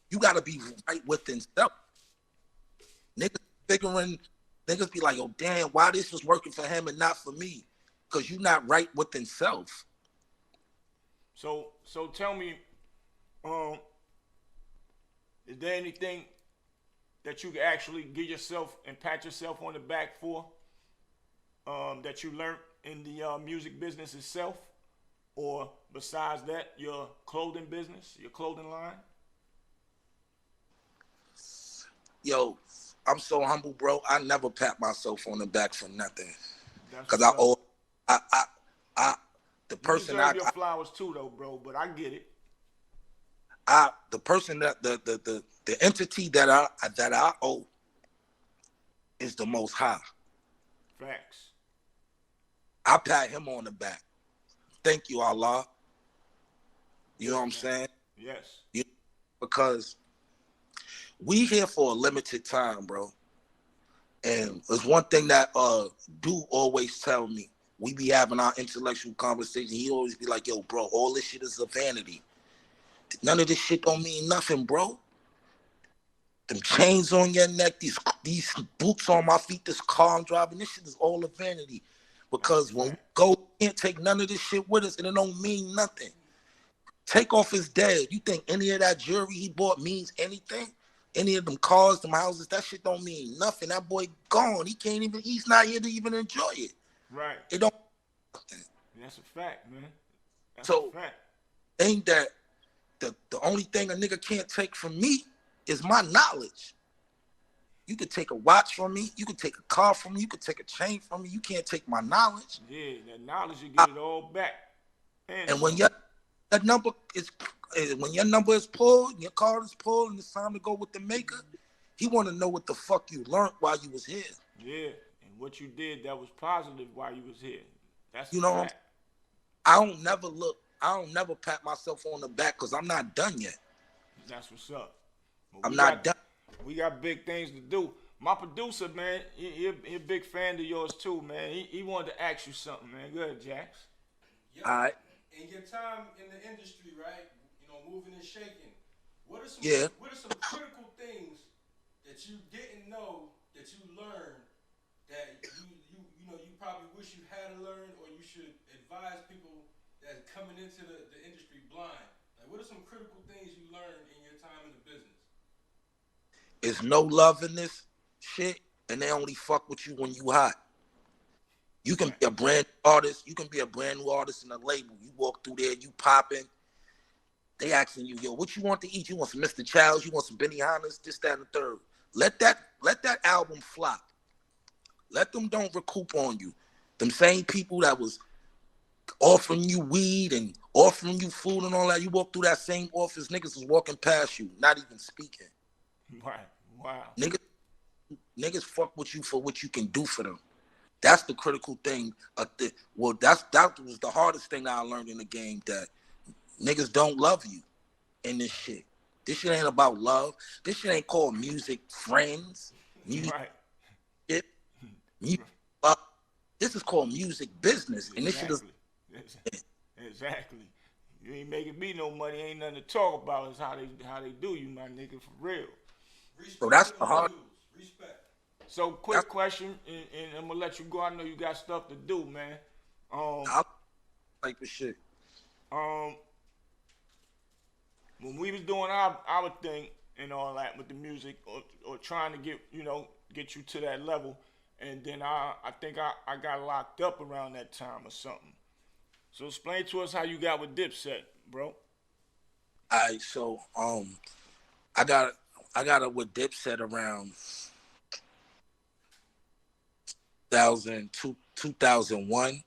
You got to be right within self. Niggas be like, oh, damn, why this was working for him and not for me? Because you're not right within self. So tell me, Is there anything that you can actually give yourself and pat yourself on the back for that you learned in the music business itself? Or besides that, your clothing business, your clothing line? Yo, I'm so humble, bro. I never pat myself on the back for nothing. That's Cause what's up. I the You person deserve your flowers too, though, bro. But I get it. the person that the entity that I owe is the Most High. Facts. I pat him on the back. Thank you, Allah. You know what I'm Yes, saying? yes. Because we here for a limited time, bro. And there's one thing that do always tell me. We be having our intellectual conversation. He always be like, yo, bro, all this shit is a vanity. None of this shit don't mean nothing, bro. Them chains on your neck, these boots on my feet, this car I'm driving, this shit is all a vanity. Because when we go, we can't take none of this shit with us and it don't mean nothing. Take off his dad. You think any of that jewelry he bought means anything? Any of them cars, them houses, that shit don't mean nothing. That boy gone. He's not here to even enjoy it. Right. It don't. That's a fact, man. That's So, a fact. ain't that the only thing a nigga can't take from me is my knowledge. You could take a watch from me. You could take a car from me. You could take a chain from me. You can't take my knowledge. Yeah, that knowledge, you get it all back. And when your number is pulled, your card is pulled, and it's time to go with the maker, he want to know what the fuck you learned while you was here. Yeah, and what you did that was positive while you was here. That's You a know, fact. I don't never pat myself on the back because I'm not done yet. That's what's up. I'm not done. We got big things to do. My producer, man, he a big fan of yours too, man. He wanted to ask you something, man. Go ahead, Jax. Yo, All right. in your time in the industry, right? You know, moving and shaking. What are some critical things that you didn't know that you learned that you probably wish you had learned, or you should advise people that coming into the industry blind? Like, what are some critical things you learned in your time in the business? It's no love in this shit, and they only fuck with you when you hot. You can be a brand new artist. You can be a brand new artist in a label. You walk through there, you popping. They asking you, yo, what you want to eat? You want some Mr. Childs? You want some Benihana's? This, that, and the third. Let that album flop. Let them don't recoup on you. Them same people that was offering you weed and offering you food and all that, you walk through that same office, niggas is walking past you, not even speaking. Right. Wow. Niggas fuck with you for what you can do for them. That's the critical thing. That was the hardest thing that I learned in the game, that niggas don't love you in this shit. This shit ain't about love. This shit ain't called music friends. Music Right. shit. Music, this is called music business. And this shit is... Exactly. You ain't making me no money. Ain't nothing to talk about. Is how they do you, my nigga, for real. So that's the hard... Respect. So quick question, and I'm gonna let you go. I know you got stuff to do, man. Type of shit. When we was doing our thing and all that with the music, or trying to get you to that level, and then I think I got locked up around that time or something. So explain to us how you got with Dipset, bro. Alright, so I got it with Dipset around 2001,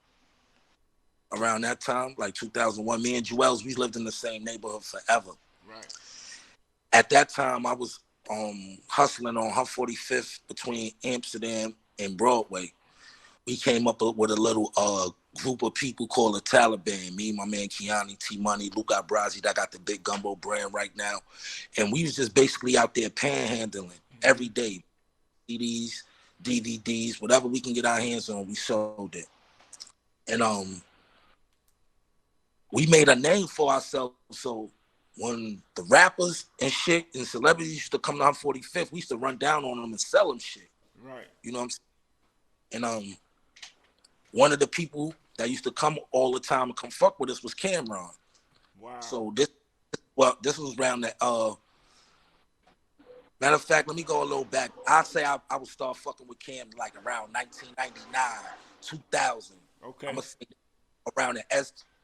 around that time, like 2001. Me and Jewels, we lived in the same neighborhood forever. Right. At that time, I was hustling on 145th between Amsterdam and Broadway. We came up with a little group of people called the Taliban. Me, my man Kiani, T-Money, Luca Brasi, that got the big gumbo brand right now. And we was just basically out there panhandling every day. CDs, DVDs, whatever we can get our hands on, we sold it. And we made a name for ourselves. So when the rappers and shit and celebrities used to come to 145th, we used to run down on them and sell them shit. Right. You know what I'm saying? And one of the people that used to come all the time and come fuck with us was Camron. Wow. So this was around that Matter of fact, let me go a little back. I say I would start fucking with Cam like around 1999, 2000. I'm Okay. gonna say around the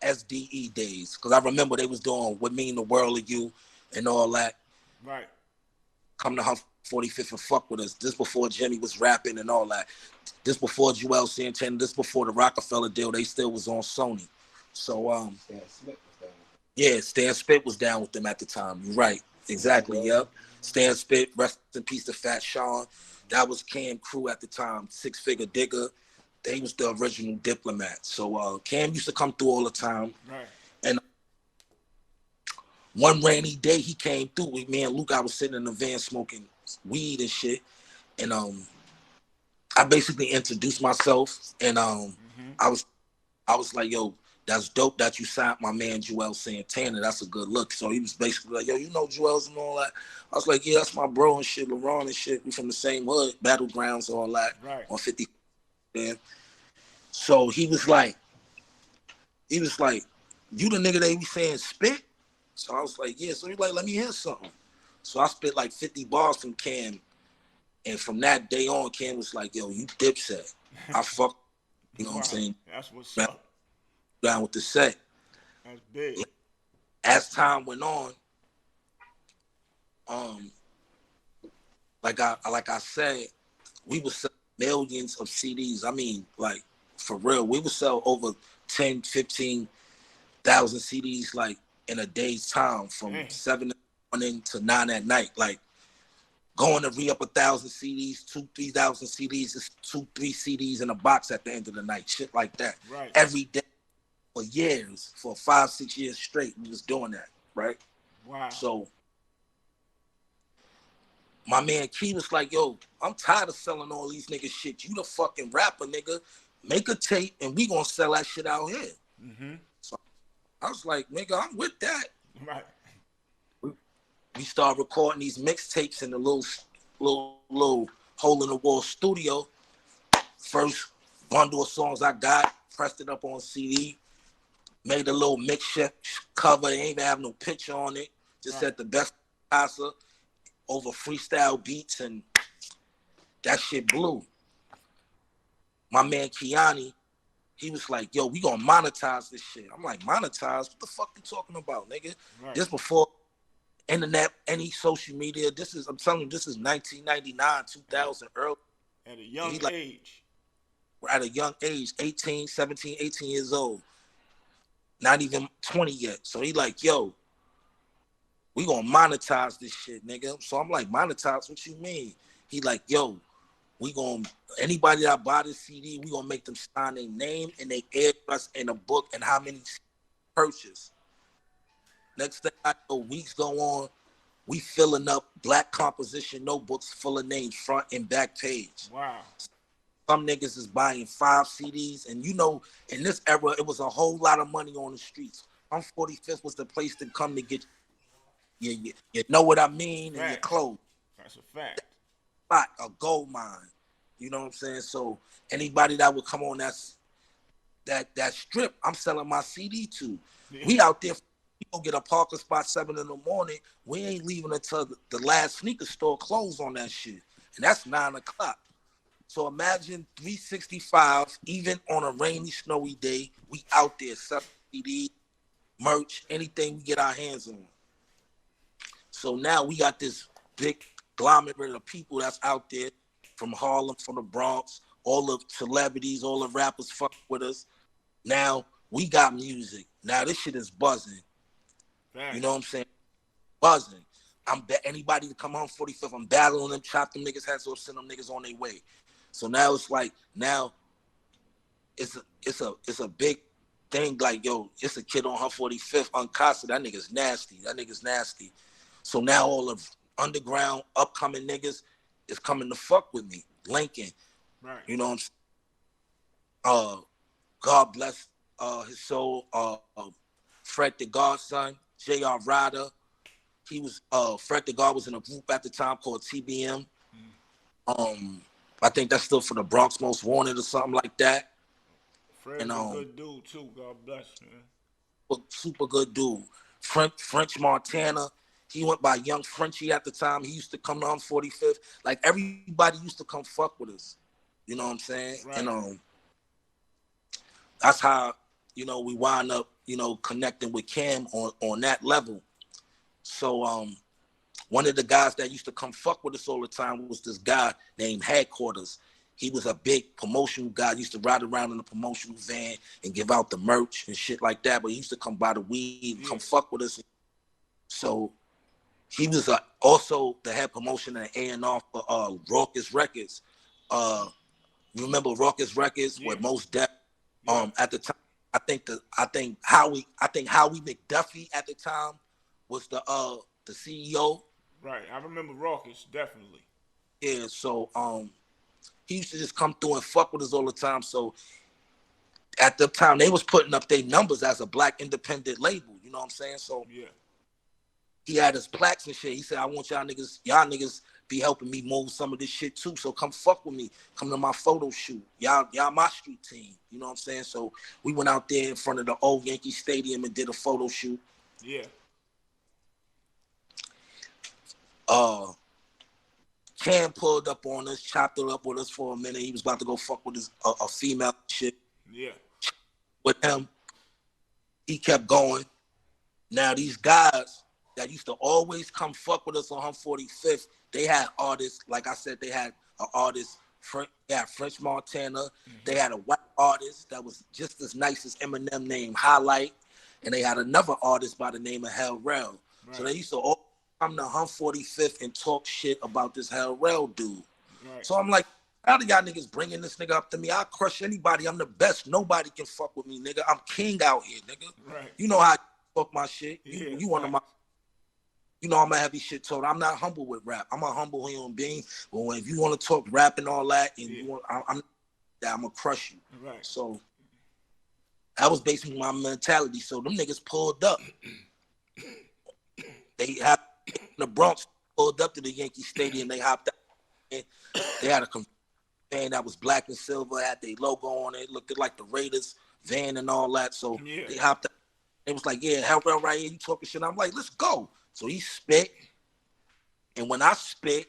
SDE days, because I remember they was doing "What Mean the World of You" and all that. Right. Come to her 45th and fuck with us. This before Jimmy was rapping and all that. This before Joel Santana. This before the Rockefeller deal. They still was on Sony. So yeah, Stan Spit was down with them at the time. You're right. Exactly. Yep. Stan Spit, rest in peace to Fat Sean. That was Cam crew at the time. Six Figure Digger. They was the original Diplomat. So Cam used to come through all the time. Right. And one rainy day he came through with me and Luke. I was sitting in the van smoking weed and shit. And I basically introduced myself and I was like, yo, that's dope that you signed my man Joel Santana. That's a good look. So he was basically like, yo, you know Joel's and all that. I was like, yeah, that's my bro and shit, LeBron and shit. We from the same hood, Battlegrounds, all that. Right. On 50. Man. So he was like, you the nigga they be saying spit? So I was like, yeah. So he like, let me hear something. So I spit like 50 bars from Cam. And from that day on, Cam was like, yo, you Dipset. I fuck, you know what I'm saying? That's what's Man, up. down with the set. That's big. As time went on, like I said, we would sell millions of CDs. I mean, like, for real, we would sell over 10, 15,000 CDs, like, in a day's time from 7 in the morning to 9 at night. Like, going to re-up 1,000 CDs, 3,000 CDs, is 3 CDs in a box at the end of the night. Shit like that. Right. Every day for years, for 5-6 years straight, we was doing that, right? Wow. So my man Key was like, yo, I'm tired of selling all these niggas shit. You the fucking rapper, nigga. Make a tape and we gonna sell that shit out here. Mm-hmm. So I was like, nigga, I'm with that. Right. We started recording these mixtapes in the little hole in the wall studio. First bundle of songs I got, pressed it up on CD, made a little mixture cover. They ain't even have no picture on it. Just said the best Unkasa over freestyle beats, and that shit blew. My man Kiani, he was like, yo, we gonna monetize this shit. I'm like, monetize? What the fuck you talking about, nigga? Right. This before internet, any social media. I'm telling you, this is 1999, 2000, early. At a young age. At a young age, 18, 17, 18 years old. Not even 20 yet. So he like, yo, we gonna monetize this shit, nigga. So I'm like, monetize? What you mean? He like, yo, we gonna, anybody that buy this CD, we gonna make them sign their name and they address in a book and how many purchase. Next thing I know, weeks go on, we filling up black composition notebooks full of names, front and back page. Wow. Some niggas is buying 5 CDs, and you know, in this era, it was a whole lot of money on the streets. 45th was the place to come to get you know what I mean, and your clothes. That's a fact. Spot, a gold mine. You know what I'm saying? So anybody that would come on that strip, I'm selling my CD to. Yeah. We out there, we go get a parking spot 7 in the morning. We ain't leaving until the last sneaker store closed on that shit, and that's 9 o'clock. So imagine 365, even on a rainy, snowy day, we out there selling CD, merch, anything we get our hands on. So now we got this big conglomerate of people that's out there from Harlem, from the Bronx, all the celebrities, all the rappers fuck with us. Now we got music. Now this shit is buzzing. Right. You know what I'm saying? Buzzing. Anybody to come home 45th, I'm battling them, chop them niggas heads off, send them niggas on their way. So now it's like, now it's a big thing. Like, yo, it's a kid on her 45th, Unkasa. That nigga's nasty. That nigga's nasty. So now all of underground, upcoming niggas is coming to fuck with me. Lincoln. Right. You know what I'm saying? God bless his soul. Fred the Godson, J.R. Ryder. He was, Fred the God was in a group at the time called TBM. I think that's still for the Bronx Most Wanted or something like that. Fred's a good dude too. God bless, man. Super good dude. French Montana. He went by Young Frenchie at the time. He used to come to 45th. Like, everybody used to come fuck with us. You know what I'm saying? Right. And that's how, you know, we wind up, you know, connecting with Cam on that level. So one of the guys that used to come fuck with us all the time was this guy named Headquarters. He was a big promotional guy. He used to ride around in a promotional van and give out the merch and shit like that. But he used to come buy the weed and come fuck with us. So he was also the head promotion at A&R for Raucous Records. You remember Raucous Records with Mos Def? At the time, I think Howie McDuffie at the time was the CEO. Right, I remember Raucous, definitely. Yeah, so he used to just come through and fuck with us all the time. So at the time, they was putting up their numbers as a black independent label. You know what I'm saying? So yeah, he had his plaques and shit. He said, I want y'all niggas be helping me move some of this shit too. So come fuck with me. Come to my photo shoot. Y'all my street team. You know what I'm saying? So we went out there in front of the old Yankee Stadium and did a photo shoot. Yeah. Cam pulled up on us, chopped it up with us for a minute. He was about to go fuck with a female shit. Yeah. With him, he kept going. Now these guys that used to always come fuck with us on 145th, they had artists. Like I said, they had an artist. They had French Montana. Mm-hmm. They had a white artist that was just as nice as Eminem named Highlight, and they had another artist by the name of He'll Rell. Right. So they used to all come to 145th and talk shit about this He'll Rell dude. Right. So I'm like, how do y'all niggas bringing this nigga up to me? I'll crush anybody. I'm the best. Nobody can fuck with me, nigga. I'm king out here, nigga. Right. You know how I fuck my shit. You one of my, you know I'm a heavy shit told. I'm not humble with rap. I'm a humble human being. But if you want to talk rap and all that, and you want, I'm gonna crush you. Right. So that was basically my mentality. So them niggas pulled up. They have the Bronx pulled up to the Yankee Stadium. They hopped out. And they had a van that was black and silver, had their logo on it, looked like the Raiders van and all that. So they hopped out. They was like, yeah, He'll Rell right here, you talking shit. I'm like, let's go. So he spit. And when I spit,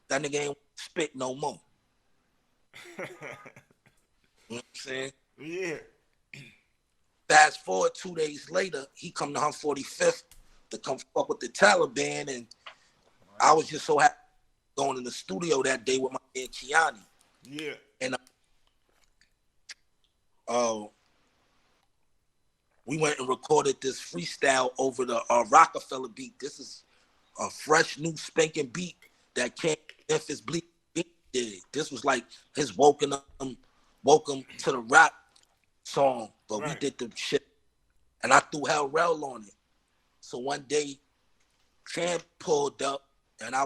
that nigga ain't spit no more. You know what I'm saying? Yeah. Fast forward 2 days later, he come to 145th to come fuck with the Taliban, and I was just so happy going in the studio that day with my man Kiani. Yeah. And we went and recorded this freestyle over the Rockefeller beat. This is a fresh, new spanking beat that came Memphis Bleak did. This was like his welcome to the rap song, but we did the shit, and I threw He'll Rell on it. So one day, Cam pulled up, and I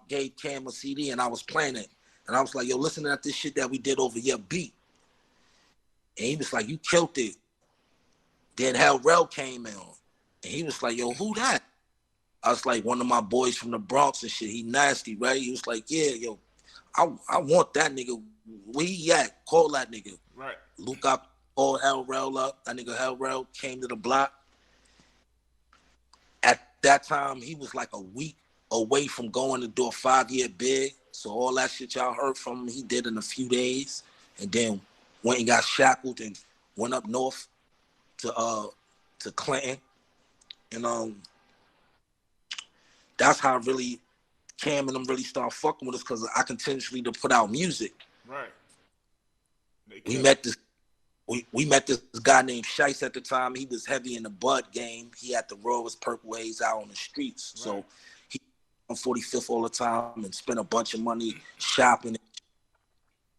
gave Cam a CD, and I was playing it, and I was like, "Yo, listen to this shit that we did over your beat," and he was like, "You killed it." Then He'll Rell came in, and he was like, "Yo, who that?" I was like, "One of my boys from the Bronx and shit. He nasty, right?" He was like, "Yeah, yo, I want that nigga. Where he at? Call that nigga." Right. Luke up, called He'll Rell up. That nigga He'll Rell came to the block. At that time, he was like a week away from going to do a 5-year bid. So all that shit y'all heard from him, he did in a few days. And then went and got shackled and went up north to Clinton. And that's how really Cam and them really started fucking with us, because I continuously to put out music. Right. We met this guy named Shice at the time. He was heavy in the bud game. He had the rawest purple haze out on the streets. Right. So he on 45th all the time and spent a bunch of money shopping.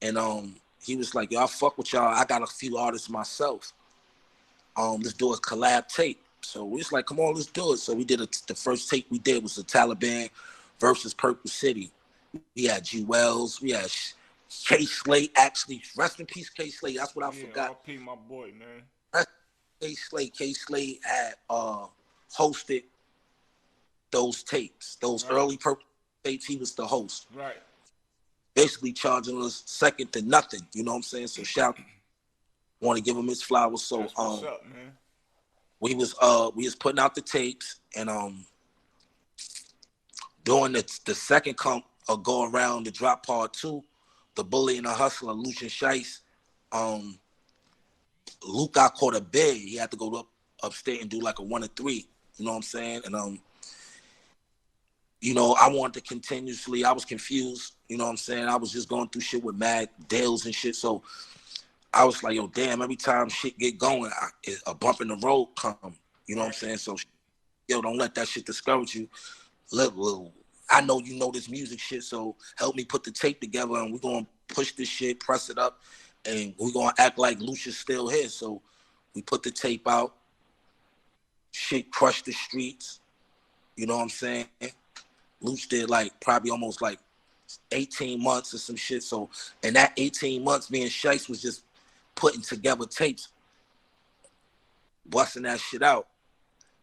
And he was like, "Yo, I fuck with y'all. I got a few artists myself. Let's do a collab tape." So we was like, "Come on, let's do it." So we did the first tape we did was the Taliban versus Purple City. We had G Wells. We had K Slate, actually. Rest in peace, K Slate. That's what I forgot. R.I.P. my boy, man. K Slate had hosted those tapes, those early Purple tapes. He was the host. Right. Basically charging us second to nothing. You know what I'm saying? So shout, want to give him his flowers. So that's what's up, man. we was putting out the tapes, and During the second go around, the drop part 2, the Bully and the Hustler, Lucian Shice, Luke got caught a bid. He had to go upstate and do like a 1 or 3. You know what I'm saying? And you know, I wanted to continuously. I was confused. You know what I'm saying? I was just going through shit with mad deals and shit. So I was like, yo, damn. Every time shit get going, a bump in the road come. You know what I'm saying? So, yo, don't let that shit discourage you. Look, I know you know this music shit, so help me put the tape together, and we're gonna push this shit, press it up, and we're gonna act like Lucia's still here. So we put the tape out. Shit crushed the streets. You know what I'm saying? Luch did like probably almost like 18 months or some shit. So in that 18 months, me and Shice was just putting together tapes, busting that shit out.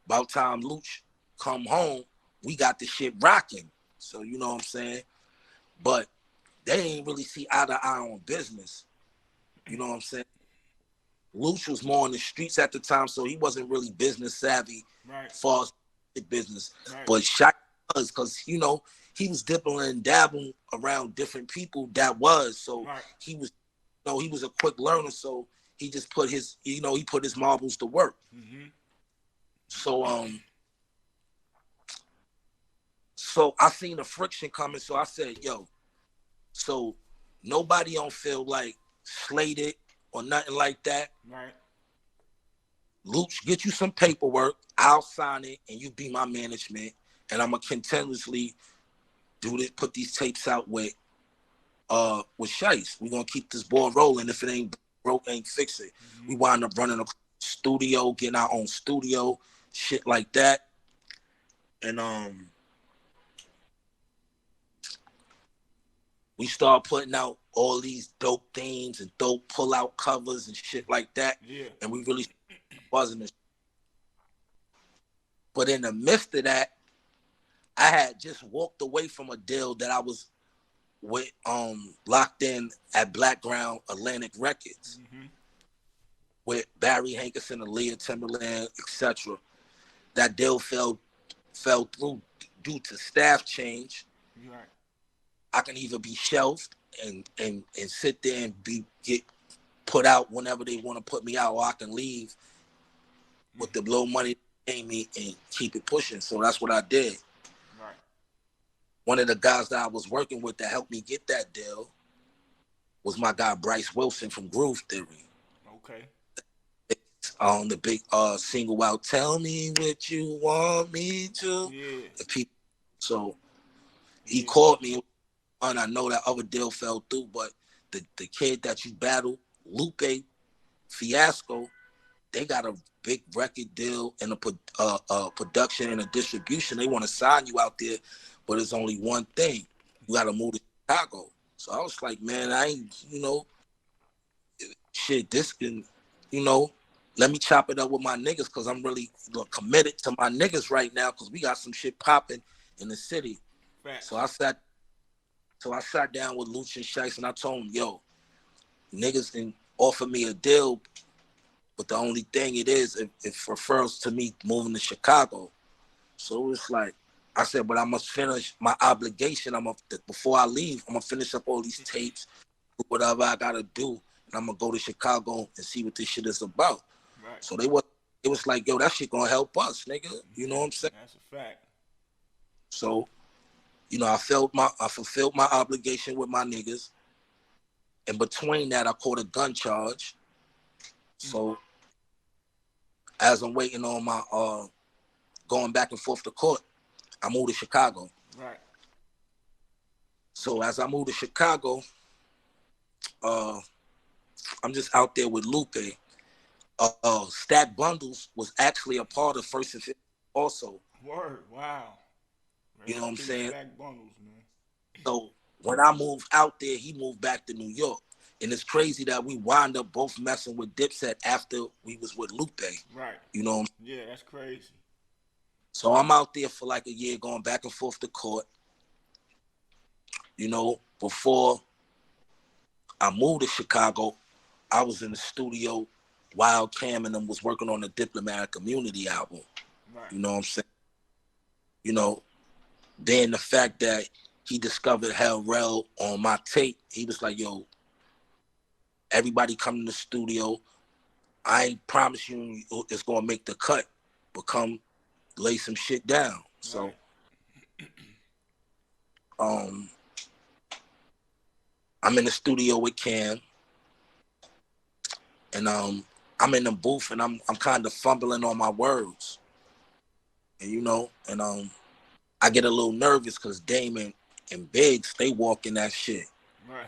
About time Luch come home, we got the shit rocking. So you know what I'm saying? But they ain't really see eye to eye on business. You know what I'm saying? Luch was more on the streets at the time, so he wasn't really business savvy as far as business. Right. But Shice was, because, you know, he was dipping and dabbling around different people that was. So he was, you know, he was a quick learner. So he just put his, you know, he put his marbles to work. Mm-hmm. So I seen the friction coming. So I said, yo, so nobody don't feel like slated or nothing like that. Right. Luch, get you some paperwork. I'll sign it, and you be my management. And I'm gonna continuously do this, put these tapes out with Shice. We're gonna keep this ball rolling. If it ain't broke, ain't fix it. Mm-hmm. We wind up running a studio, getting our own studio, shit like that. And we start putting out all these dope themes and dope pull-out covers and shit like that. Yeah. And we really buzzing this. But in the midst of that, I had just walked away from a deal that I was with locked in at Blackground Atlantic Records, mm-hmm, with Barry Hankerson, Aaliyah Timberland, etc. That deal fell through due to staff change. Right. I can either be shelved and sit there and get put out whenever they want to put me out, or I can leave with the low money they pay me and keep it pushing. So that's what I did. Right. One of the guys that I was working with that helped me get that deal was my guy Bryce Wilson from Groove Theory. Okay. On the big single out, Tell Me What You Want Me To. Yeah. So he called me, and I know that other deal fell through, but the kid that you battled, Lupe Fiasco, they got a big record deal and a production and a distribution. They want to sign you out there, but it's only one thing. You got to move to Chicago. So I was like, man, I ain't, you know, shit, this can, you know, let me chop it up with my niggas, because I'm really committed to my niggas right now, because we got some shit popping in the city. Right. So I sat down with Lucian Shice and I told him, yo, niggas can offer me a deal, but the only thing it is, it refers to me moving to Chicago. So it's like, I said, but I must finish my obligation. Before I leave, I'm gonna finish up all these tapes, do whatever I gotta do, and I'm gonna go to Chicago and see what this shit is about. Right. So it was like, yo, that shit gonna help us, nigga. You know what I'm saying? That's a fact. So, you know, I fulfilled my obligation with my niggas. In between that, I caught a gun charge. So as I'm waiting on my going back and forth to court, I moved to Chicago. Right. So as I moved to Chicago, I'm just out there with Lupe. Stack Bundles was actually a part of First and Fifth also. Word, wow. You know what I'm saying? Stack Bundles, man. So when I moved out there, he moved back to New York. And it's crazy that we wind up both messing with Dipset after we was with Lupe. Right. You know? Yeah, that's crazy. So I'm out there for like a year going back and forth to court. You know, before I moved to Chicago, I was in the studio while Cam and them was working on the Diplomatic Community album. Right. You know what I'm saying? You know, Then the fact that he discovered He'll Rell on my tape, he was like, yo, everybody come in the studio. I ain't promise you it's going to make the cut, but come lay some shit down. So, I'm in the studio with Cam, and I'm in the booth, and I'm kind of fumbling on my words, and I get a little nervous because Damon and Biggs, they walk in that shit. Right.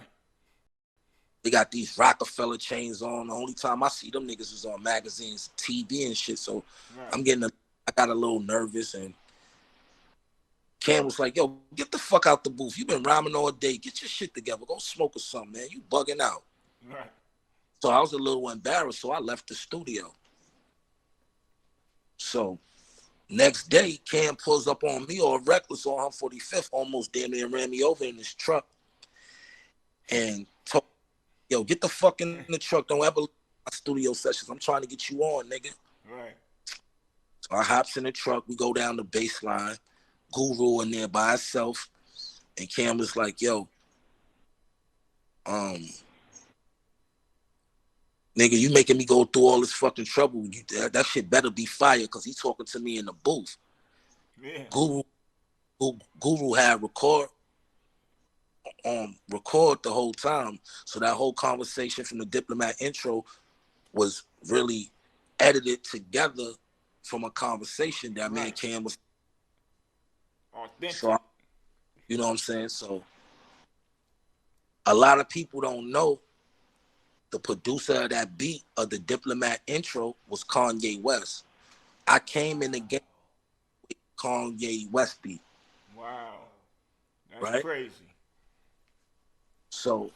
They got these Rockefeller chains on. The only time I see them niggas is on magazines, TV and shit. So right. I got a little nervous, and Cam was like, yo, get the fuck out the booth. You been rhyming all day. Get your shit together. Go smoke or something, man. You bugging out. Right. So I was a little embarrassed, so I left the studio. So next day, Cam pulls up on me all reckless on 145th, almost damn near ran me over in his truck. And told, yo, get the fuck in the truck. Don't ever leave my studio sessions. I'm trying to get you on, nigga. Right. So I hops in the truck. We go down the baseline. Guru in there by himself. And Cam was like, yo, nigga, you making me go through all this fucking trouble. That shit better be fire, because he talking to me in the booth. Yeah. Guru had record the whole time. So that whole conversation from the Diplomat intro was really edited together from a conversation that me and Cam was authentic. So, you know what I'm saying? So a lot of people don't know the producer of that beat of the Diplomat intro was Kanye West. I came in the game with Kanye West beat. Wow. That's right? Crazy. So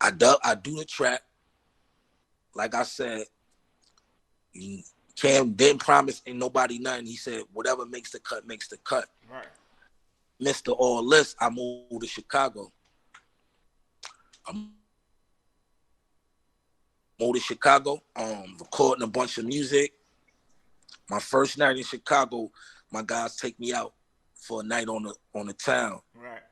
I do the track. Like I said, Cam didn't promise ain't nobody nothing. He said, whatever makes the cut, makes the cut. Right. Mr. All This, I moved to Chicago. Recording a bunch of music. My first night in Chicago, my guys take me out for a night on the town. Right.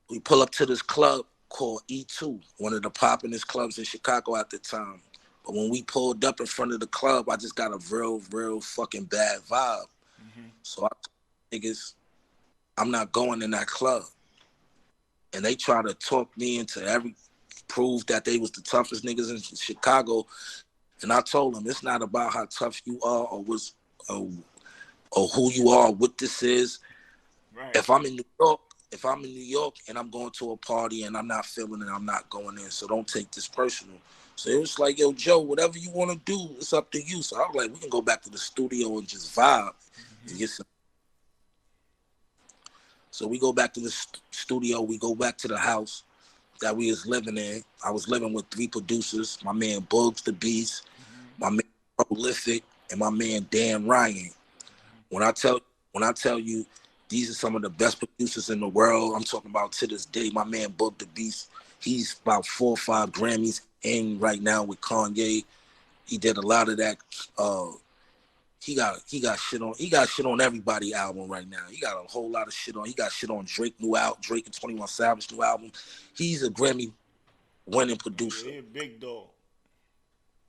We pull up to this club called E2, one of the poppin'est clubs in Chicago at the time. But when we pulled up in front of the club, I just got a real fucking bad vibe. Mm-hmm. So I told niggas, I'm not going in that club. And they try to talk me into prove that they was the toughest niggas in Chicago. And I told them, it's not about how tough you are or who you are, what this is. Right. If I'm in New York and I'm going to a party and I'm not feeling it, I'm not going in. So don't take this personal. So it was like, yo, Joe, whatever you want to do, it's up to you. So I was like, we can go back to the studio and just vibe and get some. So we go back to the studio. We go back to the house that we was living in. I was living with 3 producers, my man Bugs the Beast, my man Prolific, and my man Dan Ryan. When I tell you, these are some of the best producers in the world. I'm talking about to this day. My man Bug the Beast, he's about 4 or 5 Grammys in right now with Kanye. He did a lot of that. He got shit on everybody album right now. He got a whole lot of shit on. He got shit on Drake and 21 Savage new album. He's a Grammy winning producer. Yeah, he a big dog.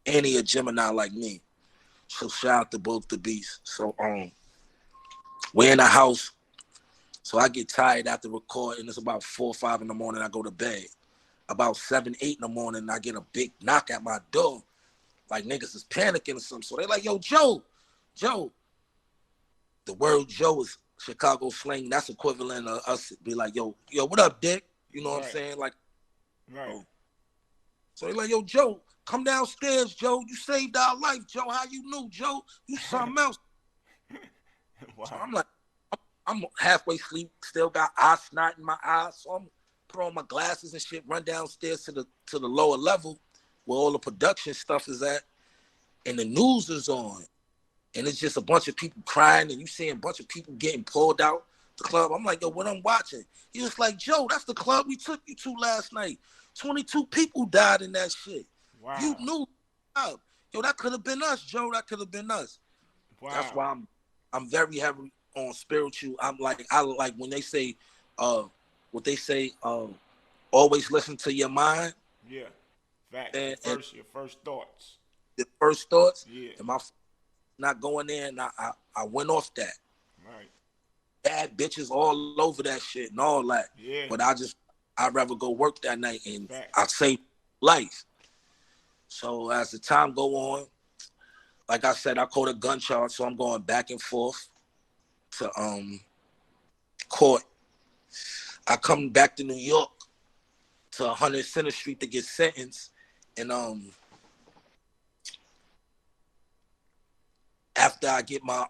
And he a Gemini like me. So shout out to Bug the Beast. So we're in the house. So I get tired after recording. It's about 4 or 5 in the morning. I go to bed. About 7, 8 in the morning, I get a big knock at my door. Like niggas is panicking or something. So they like, yo, Joe. The word Joe is Chicago slang. That's equivalent of us be like, yo, what up, Dick? You know what I'm saying? Like, right. So they like, yo, Joe, come downstairs, Joe. You saved our life, Joe. How you knew, Joe? You something else. Wow. So I'm like, I'm halfway asleep, still got eye snot in my eyes. So I'm put on my glasses and shit, run downstairs to the lower level where all the production stuff is at. And the news is on. And it's just a bunch of people crying, and you seeing a bunch of people getting pulled out the club. I'm like, yo, what I'm watching? He was like, Joe, that's the club we took you to last night. 22 people died in that shit. Wow. You knew. Yo, that could have been us, Joe. That could have been us. Wow. That's why I'm very heavy on spiritual. I like when they say, what they say, always listen to your mind. Yeah. Fact. And Your first thoughts. the first thoughts, Yeah. and my not going there, and I went off that. Right. Bad bitches all over that shit and all that. Yeah. But I'd rather go work that night and Fact. I save life. So as the time go on, like I said, I caught a gun charge, so I'm going back and forth to court. I come back to New York to 100 Center Street to get sentenced, and after I get my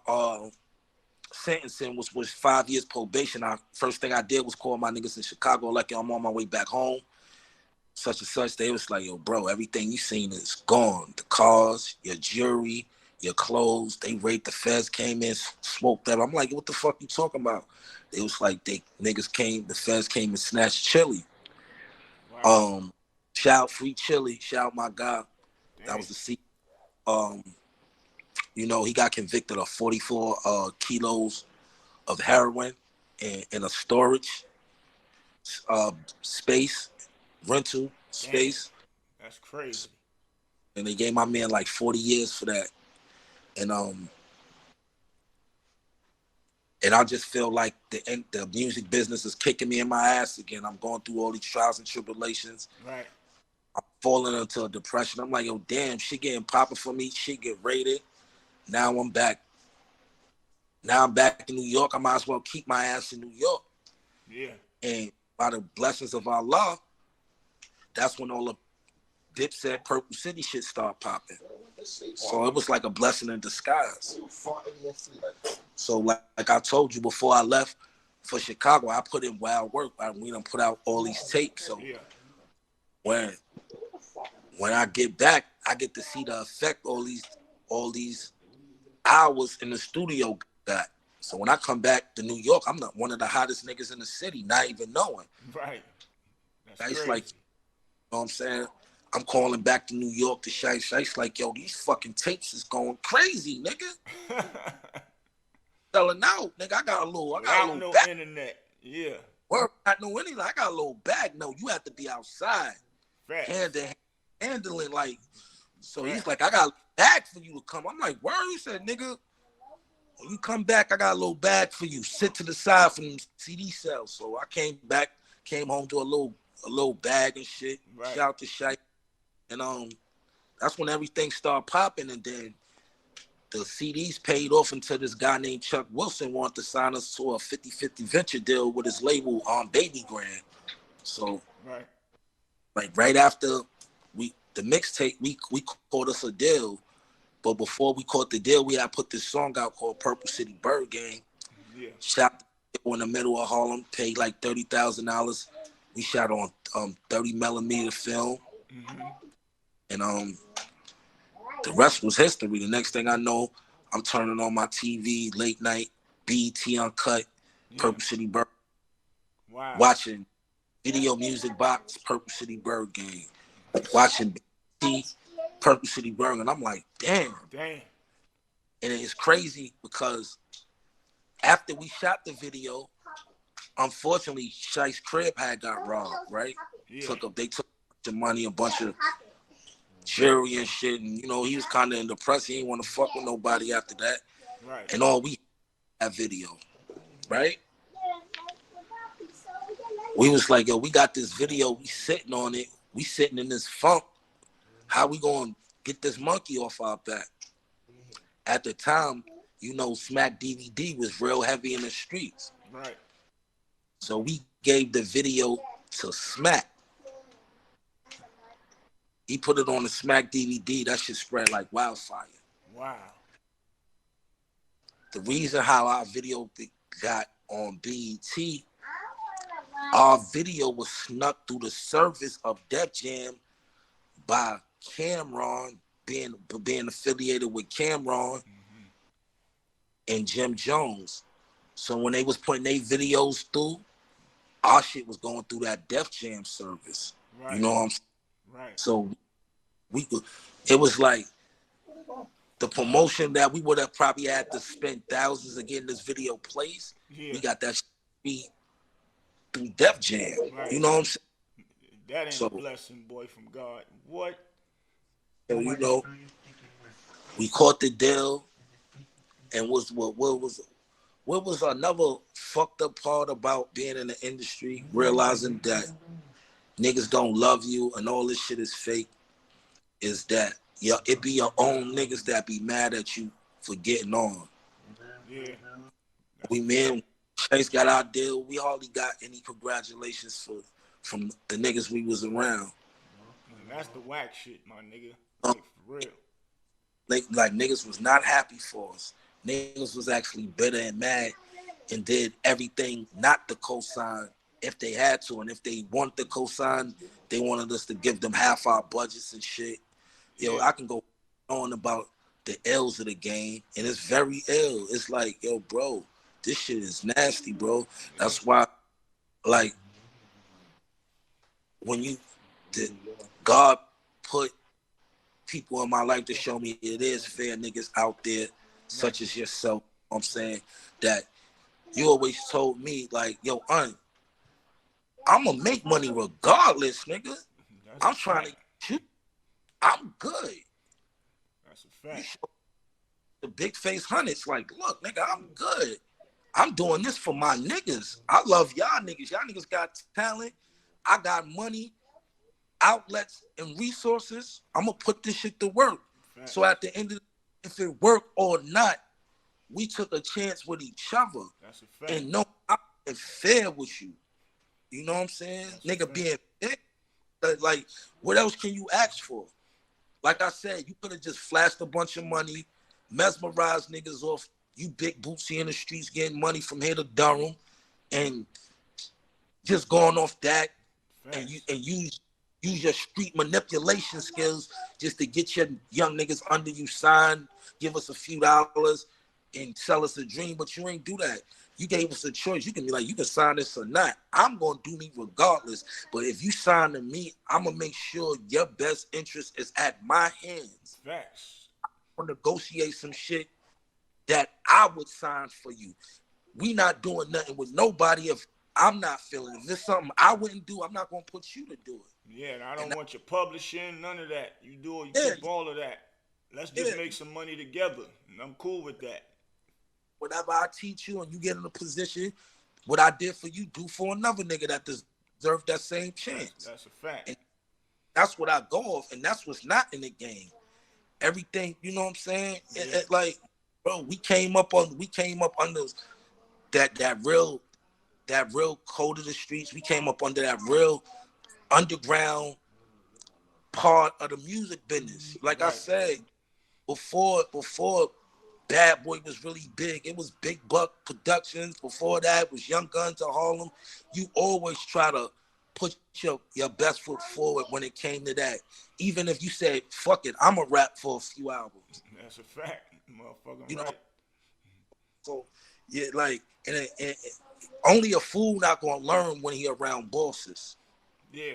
sentencing, which was 5 years probation, first thing I did was call my niggas in Chicago, like, yo, I'm on my way back home, such and such. They was like, yo, bro, everything you seen is gone. The cars, your jewelry, your clothes, they raped, the feds came in, smoked them. I'm like, what the fuck you talking about? It was like the feds came and snatched Chili. Wow. Shout Free Chili, shout my guy. Damn. That was the C. You know, he got convicted of 44 kilos of heroin in a storage space, rental space. Damn. That's crazy. And they gave my man like 40 years for that. And I just feel like the music business is kicking me in my ass again. I'm going through all these trials and tribulations. Right. I'm falling into a depression. I'm like, yo, damn, shit getting popping for me. Shit get raided. Now I'm back. Now I'm back in New York. I might as well keep my ass in New York. Yeah. And by the blessings of Allah, that's when all the Dipset Purple City shit started popping. So it was like a blessing in disguise. So like I told you before I left for Chicago, I put in wild work. We done put out all these tapes. So Yeah. when I get back, I get to see the effect all these hours in the studio got. So when I come back to New York, I'm not one of the hottest niggas in the city, not even knowing. Right. That's It's crazy. like, you know what I'm saying? I'm calling back to New York to Shice like, yo, these fucking tapes is going crazy, nigga. Selling out, nigga. I got a little no bag. internet. Yeah. Work, not no anything. I got a little bag. No, you have to be outside. Fact. Hand to hand, handling like. So Fact. he's like, I got a bag for you to come. I'm like, word? He said, nigga, when you come back, I got a little bag for you. Sit to the side from CD sales. So I came back, came home to a little bag and shit. Right. Shout out to Shite. And that's when everything started popping, and then the CDs paid off until this guy named Chuck Wilson wanted to sign us to a 50-50 venture deal with his label on Baby Grand. So right. Like right after the mixtape, we caught us a deal. But before we caught the deal, we had put this song out called Purple City Bird Gang. Yeah. Shot in the middle of Harlem, paid like $30,000. We shot on 30 millimeter film. Mm-hmm. And the rest was history. The next thing I know, I'm turning on my TV late night, BET Uncut, Purple City Bird. Wow. Watching Video Music Box, Purple City Bird Gang. Watching BET, Purple City Bird, and I'm like, damn. And it's crazy because after we shot the video, unfortunately, Shice's crib had got robbed, right? Yeah. They took the money, a bunch of jewelry and shit, and you know, he was kind of in depression. He didn't want to fuck with nobody after that. Right. And all we had video, right? We was like, yo, we got this video, we sitting on it, we sitting in this funk. How we gonna get this monkey off our back? At the time, you know, Smack DVD was real heavy in the streets. Right. So we gave the video to Smack. He put it on the Smack DVD. That shit spread like wildfire. Wow. The reason how our video got on BET, our video was snuck through the service of Def Jam by Camron, being affiliated with Camron and Jim Jones. So when they was putting their videos through, our shit was going through that Def Jam service. Right. You know what I'm saying? Right. So it was like the promotion that we would have probably had to spend thousands of getting this video placed. Yeah. We got that shit through Def Jam. Right. You know what I'm saying? That ain't So, a blessing, boy, from God. What? so you know, we caught the deal, and what was another fucked up part about being in the industry, realizing that niggas don't love you and all this shit is fake, is that it be your own niggas that be mad at you for getting on. Yeah. Man, Chase got our deal. We hardly got any congratulations from the niggas we was around. And that's the whack shit, my nigga. Like, for real. Like niggas was not happy for us. Niggas was actually bitter and mad and did everything not to co-sign if they had to. And if they want to co-sign, they wanted us to give them half our budgets and shit. Yo, I can go on about the L's of the game, and it's very ill. It's like, yo, bro, this shit is nasty, bro. That's why, like, when God put people in my life to show me it is fair niggas out there, such as yourself, I'm saying, that you always told me, like, yo, I'm gonna make money regardless, nigga. I'm trying to get you. I'm good. That's a fact. The big face hundreds, like, look, nigga, I'm good. I'm doing this for my niggas. I love y'all niggas. Y'all niggas got talent. I got money, outlets, and resources. I'm gonna put this shit to work. Fact. So at the end of if it worked or not, we took a chance with each other. That's a fact. And no, I'm fair with you. You know what I'm saying? That's nigga being big. Like, what else can you ask for? Like I said, you could have just flashed a bunch of money, mesmerized niggas off you big bootsy in the streets getting money from here to Durham, and just going off that, and use your street manipulation skills just to get your young niggas under you signed, give us a few dollars, and sell us a dream. But you ain't do that. You gave us a choice. You can be like, you can sign this or not. I'm going to do me regardless. But if you sign to me, I'm going to make sure your best interest is at my hands. Facts. I'm going to negotiate some shit that I would sign for you. We not doing nothing with nobody if I'm not feeling it. If it's something I wouldn't do, I'm not going to put you to do it. Yeah, and I don't want your publishing, none of that. You do it, you keep all of that. Let's just make some money together, and I'm cool with that. Whatever I teach you and you get in a position, what I did for you, do for another nigga that deserves that same chance. That's a fact. And that's what I go off, and that's what's not in the game. Everything, you know what I'm saying? Yeah. Like, bro, we came up under that real code of the streets. We came up under that real underground part of the music business. Like I said, before Bad Boy was really big, it was Big Buck Productions. Before that, it was Young Guns of Harlem. You always try to put your best foot forward when it came to that. Even if you said, fuck it, I'm a rap for a few albums. That's a fact, motherfucker. You know? So, yeah, like, and only a fool not gonna learn when he around bosses. Yeah,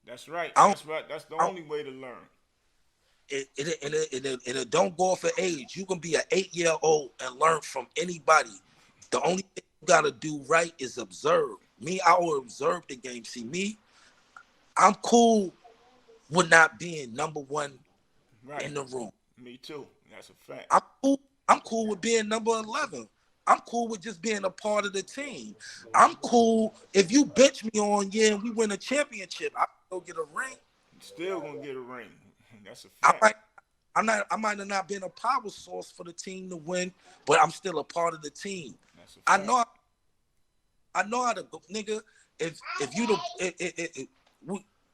that's right. That's right. That's the only way to learn. It don't go off of age. You can be an 8-year-old and learn from anybody. The only thing you gotta do right is observe. Me, I will observe the game. See, me, I'm cool with not being number one in the room. Me too. That's a fact. I'm cool with being number 11. I'm cool with just being a part of the team. I'm cool if you bench me on and we win a championship. I go get a ring. Still gonna get a ring. That's a fact. I might have not been a power source for the team to win, but I'm still a part of the team. That's a fact. I know how to go, nigga. If you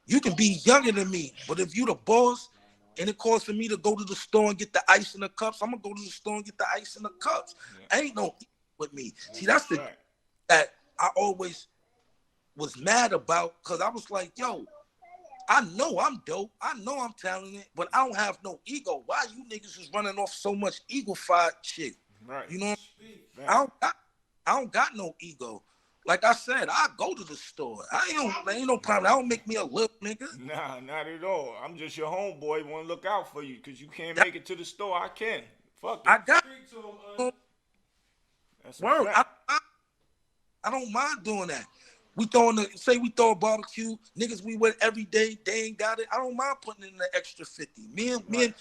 you can be younger than me, but if you the boss and it costs for me to go to the store and get the ice in the cups, I'm gonna go to the store and get the ice in the cups. Yeah. Ain't no with me. See, that's the that I always was mad about, because I was like, yo, I know I'm dope. I know I'm talented, but I don't have no ego. Why you niggas is running off so much ego-fied shit? Right. You know what I mean? I don't got no ego. Like I said, I go to the store. Ain't no problem. That don't make me a little nigga. Nah, not at all. I'm just your homeboy. Want to look out for you because you can't That, make it to the store. I can. Fuck it. I got Speak to him, That's a word. fact. I don't mind doing that. We throw a barbecue, niggas we with every day, they ain't got it. I don't mind putting in the extra 50. Me and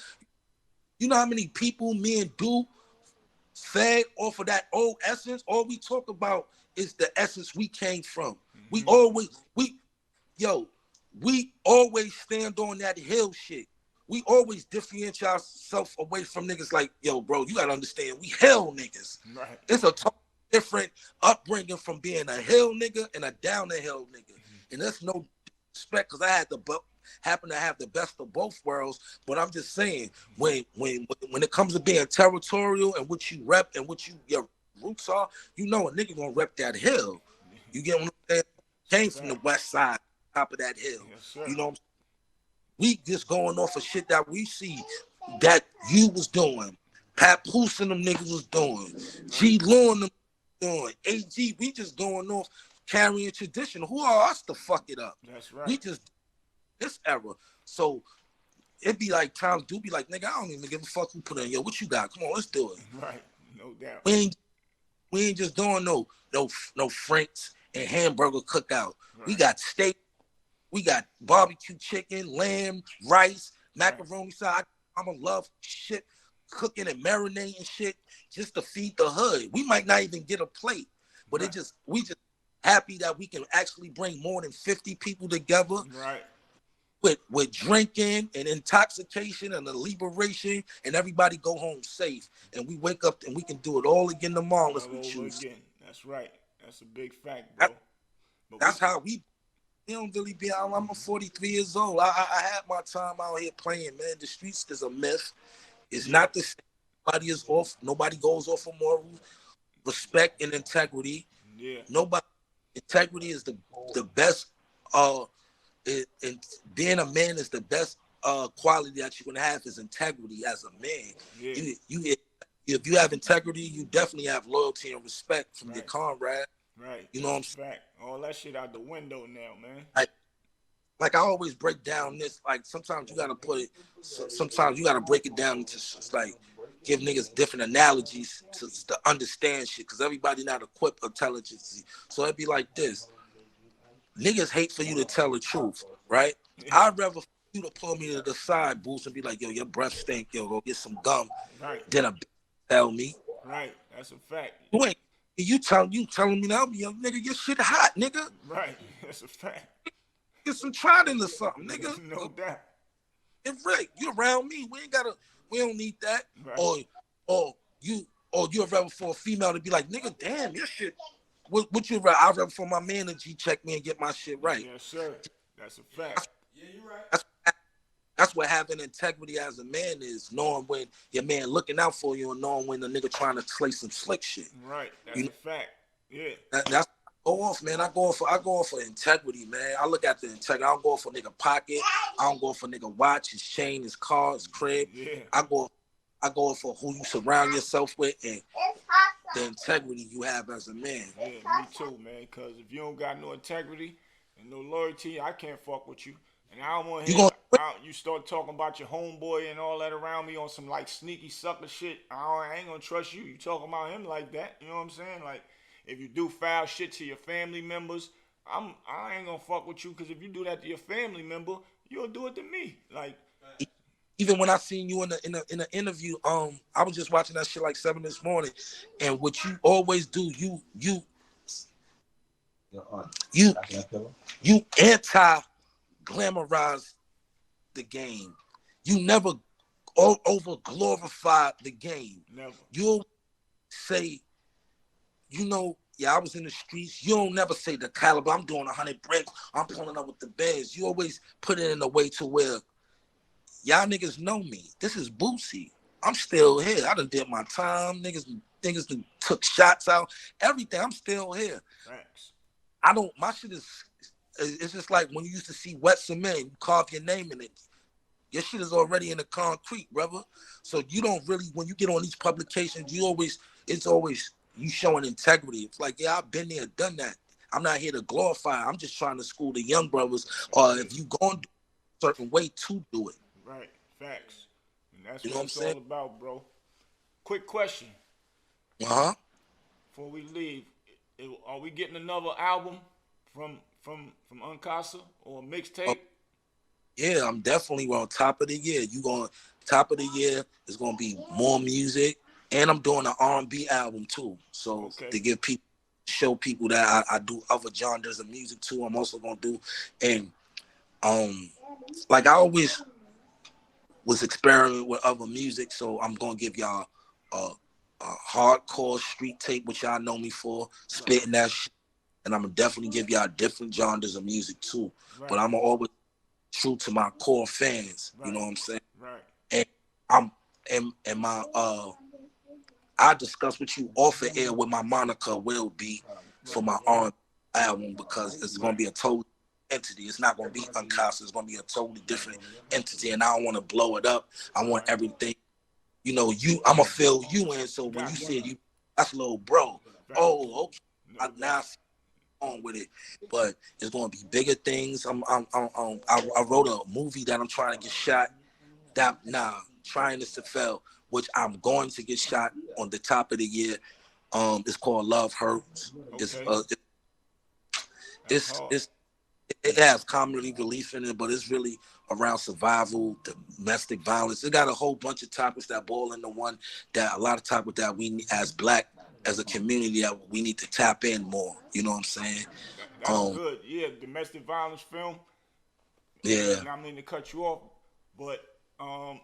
you know how many people me and Do fed off of that old essence? All we talk about is the essence we came from. We always stand on that hill shit. We always differentiate ourselves away from niggas like, yo, bro, you gotta understand, we hill niggas. Right. It's a totally different upbringing from being a hill nigga and a down the hill nigga. And that's no respect because I happen to have the best of both worlds. But I'm just saying, when it comes to being territorial and what you rep and what your roots are, you know a nigga gonna rep that hill. You get what I'm saying? Came from the west side, top of that hill. Yes, you know what I'm saying? We just going off of shit that we see that you was doing. Pat Poose and them niggas was doing. G. Law and them doing. AG, we just going off carrying tradition. Who are us to fuck it up? That's right. We just this era. So it be like times do be like, nigga, I don't even give a fuck who put in. Yo, what you got? Come on, let's do it. Right. No doubt. We ain't just doing no Franks and hamburger cookout. Right. We got steak. We got barbecue chicken, lamb, rice, macaroni salad. I'ma love shit, cooking and marinating shit just to feed the hood. We might not even get a plate, but we just happy that we can actually bring more than 50 people together. Right. With drinking and intoxication and the liberation, and everybody go home safe. And we wake up and we can do it all again tomorrow unless we choose. Again. That's right. That's a big fact, bro. That's how we don't really be. I'm 43 years old. I had my time out here playing, man. The streets is a myth. It's not the same. Nobody is off. Nobody goes off of moral respect and integrity. Yeah. Integrity is the best. And being a man is the best quality that you can have is integrity as a man. Yeah. If you have integrity, you definitely have loyalty and respect from your comrade. Right. You know what I'm saying? All that shit out the window now, man. Like I always break down this. Like sometimes you gotta sometimes you gotta break it down into like give niggas different analogies to understand shit because everybody not equipped intelligently. So it'd be like this. Niggas hate for you to tell the truth, right? Yeah. I'd rather for you to pull me to the side, Boost, and be like, yo, your breath stink, yo, go get some gum. Right. Then a tell me. Right. That's a fact. Wait, you telling me now, yo, nigga, your shit hot, nigga. Right. That's a fact. Get some trident or something, nigga. No doubt. It's right. You around me. We don't need that. Right. Or you're rather for a female to be like, nigga, damn, your shit. What you rather? I'd rather for my man to G-check me and get my shit right. Yes, sir. That's a fact. Yeah, you're right. That's what having integrity as a man is, knowing when your man looking out for you and knowing when the nigga trying to play some slick shit. Right. That's a fact. Yeah. That's go off, man. I go off for integrity, man. I look at the integrity. I don't go for nigga pocket. I don't go for nigga watch, his chain, his car, his crib. Yeah. I go for who you surround yourself with and the integrity you have as a man. Yeah, me too, man. Because if you don't got no integrity and no loyalty, I can't fuck with you. And I don't want to hear you start talking about your homeboy and all that around me on some like sneaky sucker shit. I ain't gonna trust you. You talking about him like that? You know what I'm saying? Like if you do foul shit to your family members, I ain't gonna fuck with you. Because if you do that to your family member, you'll do it to me. Like. Even when I seen you in the interview, I was just watching that shit like 7 this morning, and what you always do, you anti-glamorize the game. You never over glorify the game. Never. You'll say, I was in the streets. You don't never say the caliber. I'm doing 100 bricks. I'm pulling up with the bands. You always put it in a way to where. Y'all niggas know me. This is Boosie. I'm still here. I done did my time. Niggas done took shots out. Everything. I'm still here. Thanks. My shit is, it's just like when you used to see wet cement, you carve your name in it. Your shit is already in the concrete, brother. So you don't really, when you get on these publications, it's always you showing integrity. It's like, yeah, I've been there, done that. I'm not here to glorify. I'm just trying to school the young brothers. Or if you going to do a certain way to do it. Right. Facts. And that's You know what what I'm it's saying? all about, bro. Quick question Uh-huh. before we leave: are we getting another album from Unkasa or a Oh, mixtape? yeah, I'm definitely on top of the year. You going top of the year is gonna be more music, and I'm doing an R&B album too. So Okay. to give people, show people that I do other genres of music too. I'm also gonna do, and um, like I always was experimenting with other music. So I'm gonna give y'all a hardcore street tape, which y'all know me for, Right. spitting that shit. And I'm gonna definitely give y'all different genres of music too. But Right. I'm always true to my core fans. You Right. know what I'm saying? Right. And I'm and my I discuss with you off the air what my moniker will be for Right. my R album because it's gonna Right. be a total entity. It's not gonna be Unkasa. It's gonna be a totally different entity, and I don't want to blow it up. I want Right. everything. You know, I'm gonna fill you in. So when you Got you. said you, that's little bro. Facts. Oh, okay. No Now doubt. I on with it, but it's gonna be bigger things. I wrote a movie that I'm trying to get shot. Trying this to fail, which I'm going to get shot on the top of the year. It's called Love Hurts. Okay. That's It's hard. it's it has comedy relief in it, but it's really around survival, domestic violence. It got a whole bunch of topics that boil into one. That a lot of topics that we as black as a community that we need to tap in more. You know what I'm saying? That's Um, good. Yeah, domestic violence film. yeah. And I mean to cut you off, but I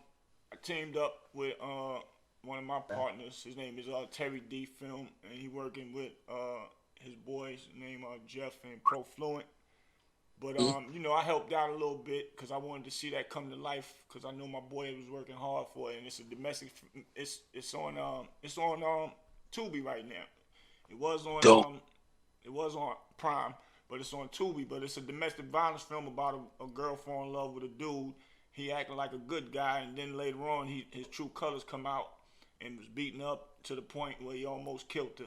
teamed up with one of my partners. His name is Terry D. Film, and he working with his boys named Jeff and Profluent. But I helped out a little bit because I wanted to see that come to life because I know my boy was working hard for it, and it's a domestic. It's on Tubi right now. It was on Dope. it was on Prime, but it's on Tubi. But it's a domestic violence film about a girl falling in love with a dude. He acting like a good guy, and then later on, his true colors come out and was beaten up to the point where he almost killed her.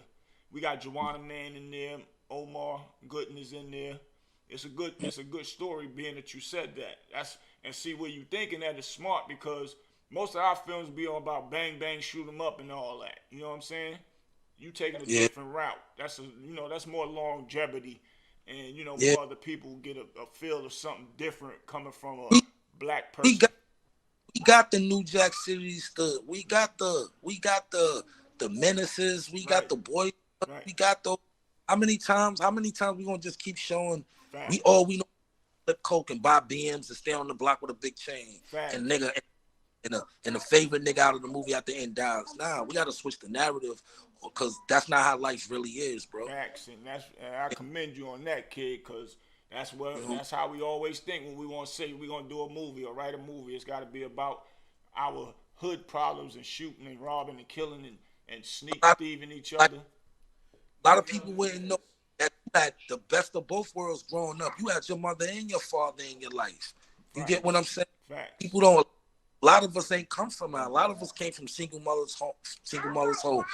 We got Joanna Man in there, Omar Gooden is in there. It's a good story, being that you said that. And see where you thinking that is smart because most of our films be all about bang bang, shoot 'em up, and all that. You know what I'm saying? You taking a Yeah. different route. That's more longevity, and Yeah. more other people get a feel of something different coming from a We, black we person. got we got the New Jack Cities. We got the menaces. We got Right, the boys. right. We got the. How many times? How many times we gonna just keep showing? Facts, We know flip coke and buy BMs and stay on the block with a big chain and facts. nigga and the favorite nigga out of the movie at the end dies. Nah, we gotta switch the narrative because that's not how life really is, bro. Facts, and I commend you on that, kid, because You know? that's how we always think when we want to say we're gonna do a movie or write a movie. It's got to be about our hood problems and shooting and robbing and killing and sneak thieving each Like, other. a lot of people wouldn't know that you had the best of both worlds growing up. You had your mother and your father in your life. You get what I'm Facts, saying? facts, People don't. A lot of us ain't come from that. A lot of us came from single mothers home. Single mothers home.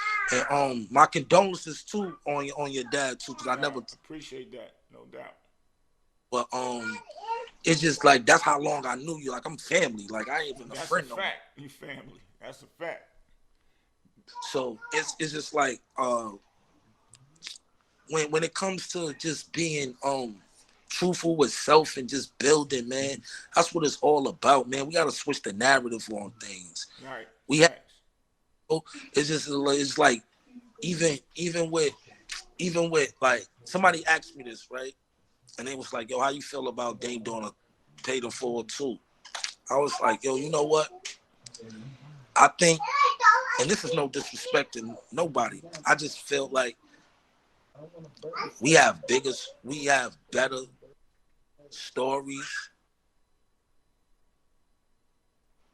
And my condolences too on your dad too, because I right. never. Appreciate that, no doubt. But it's just like that's how long I knew you. Like I'm family. Like I ain't even a That's a friend no more. fact. You family. That's a fact. So it's just like when it comes to just being truthful with self and just building, man, that's what it's all about, man. We gotta switch the narrative on things. Right. We have Facts. it's like even with like somebody asked me this, right? And they was like, yo, how you feel about Dame doing a Paid in Full too? I was like, yo, you know what? I think, and this is no disrespect to nobody. I just feel like we have better stories.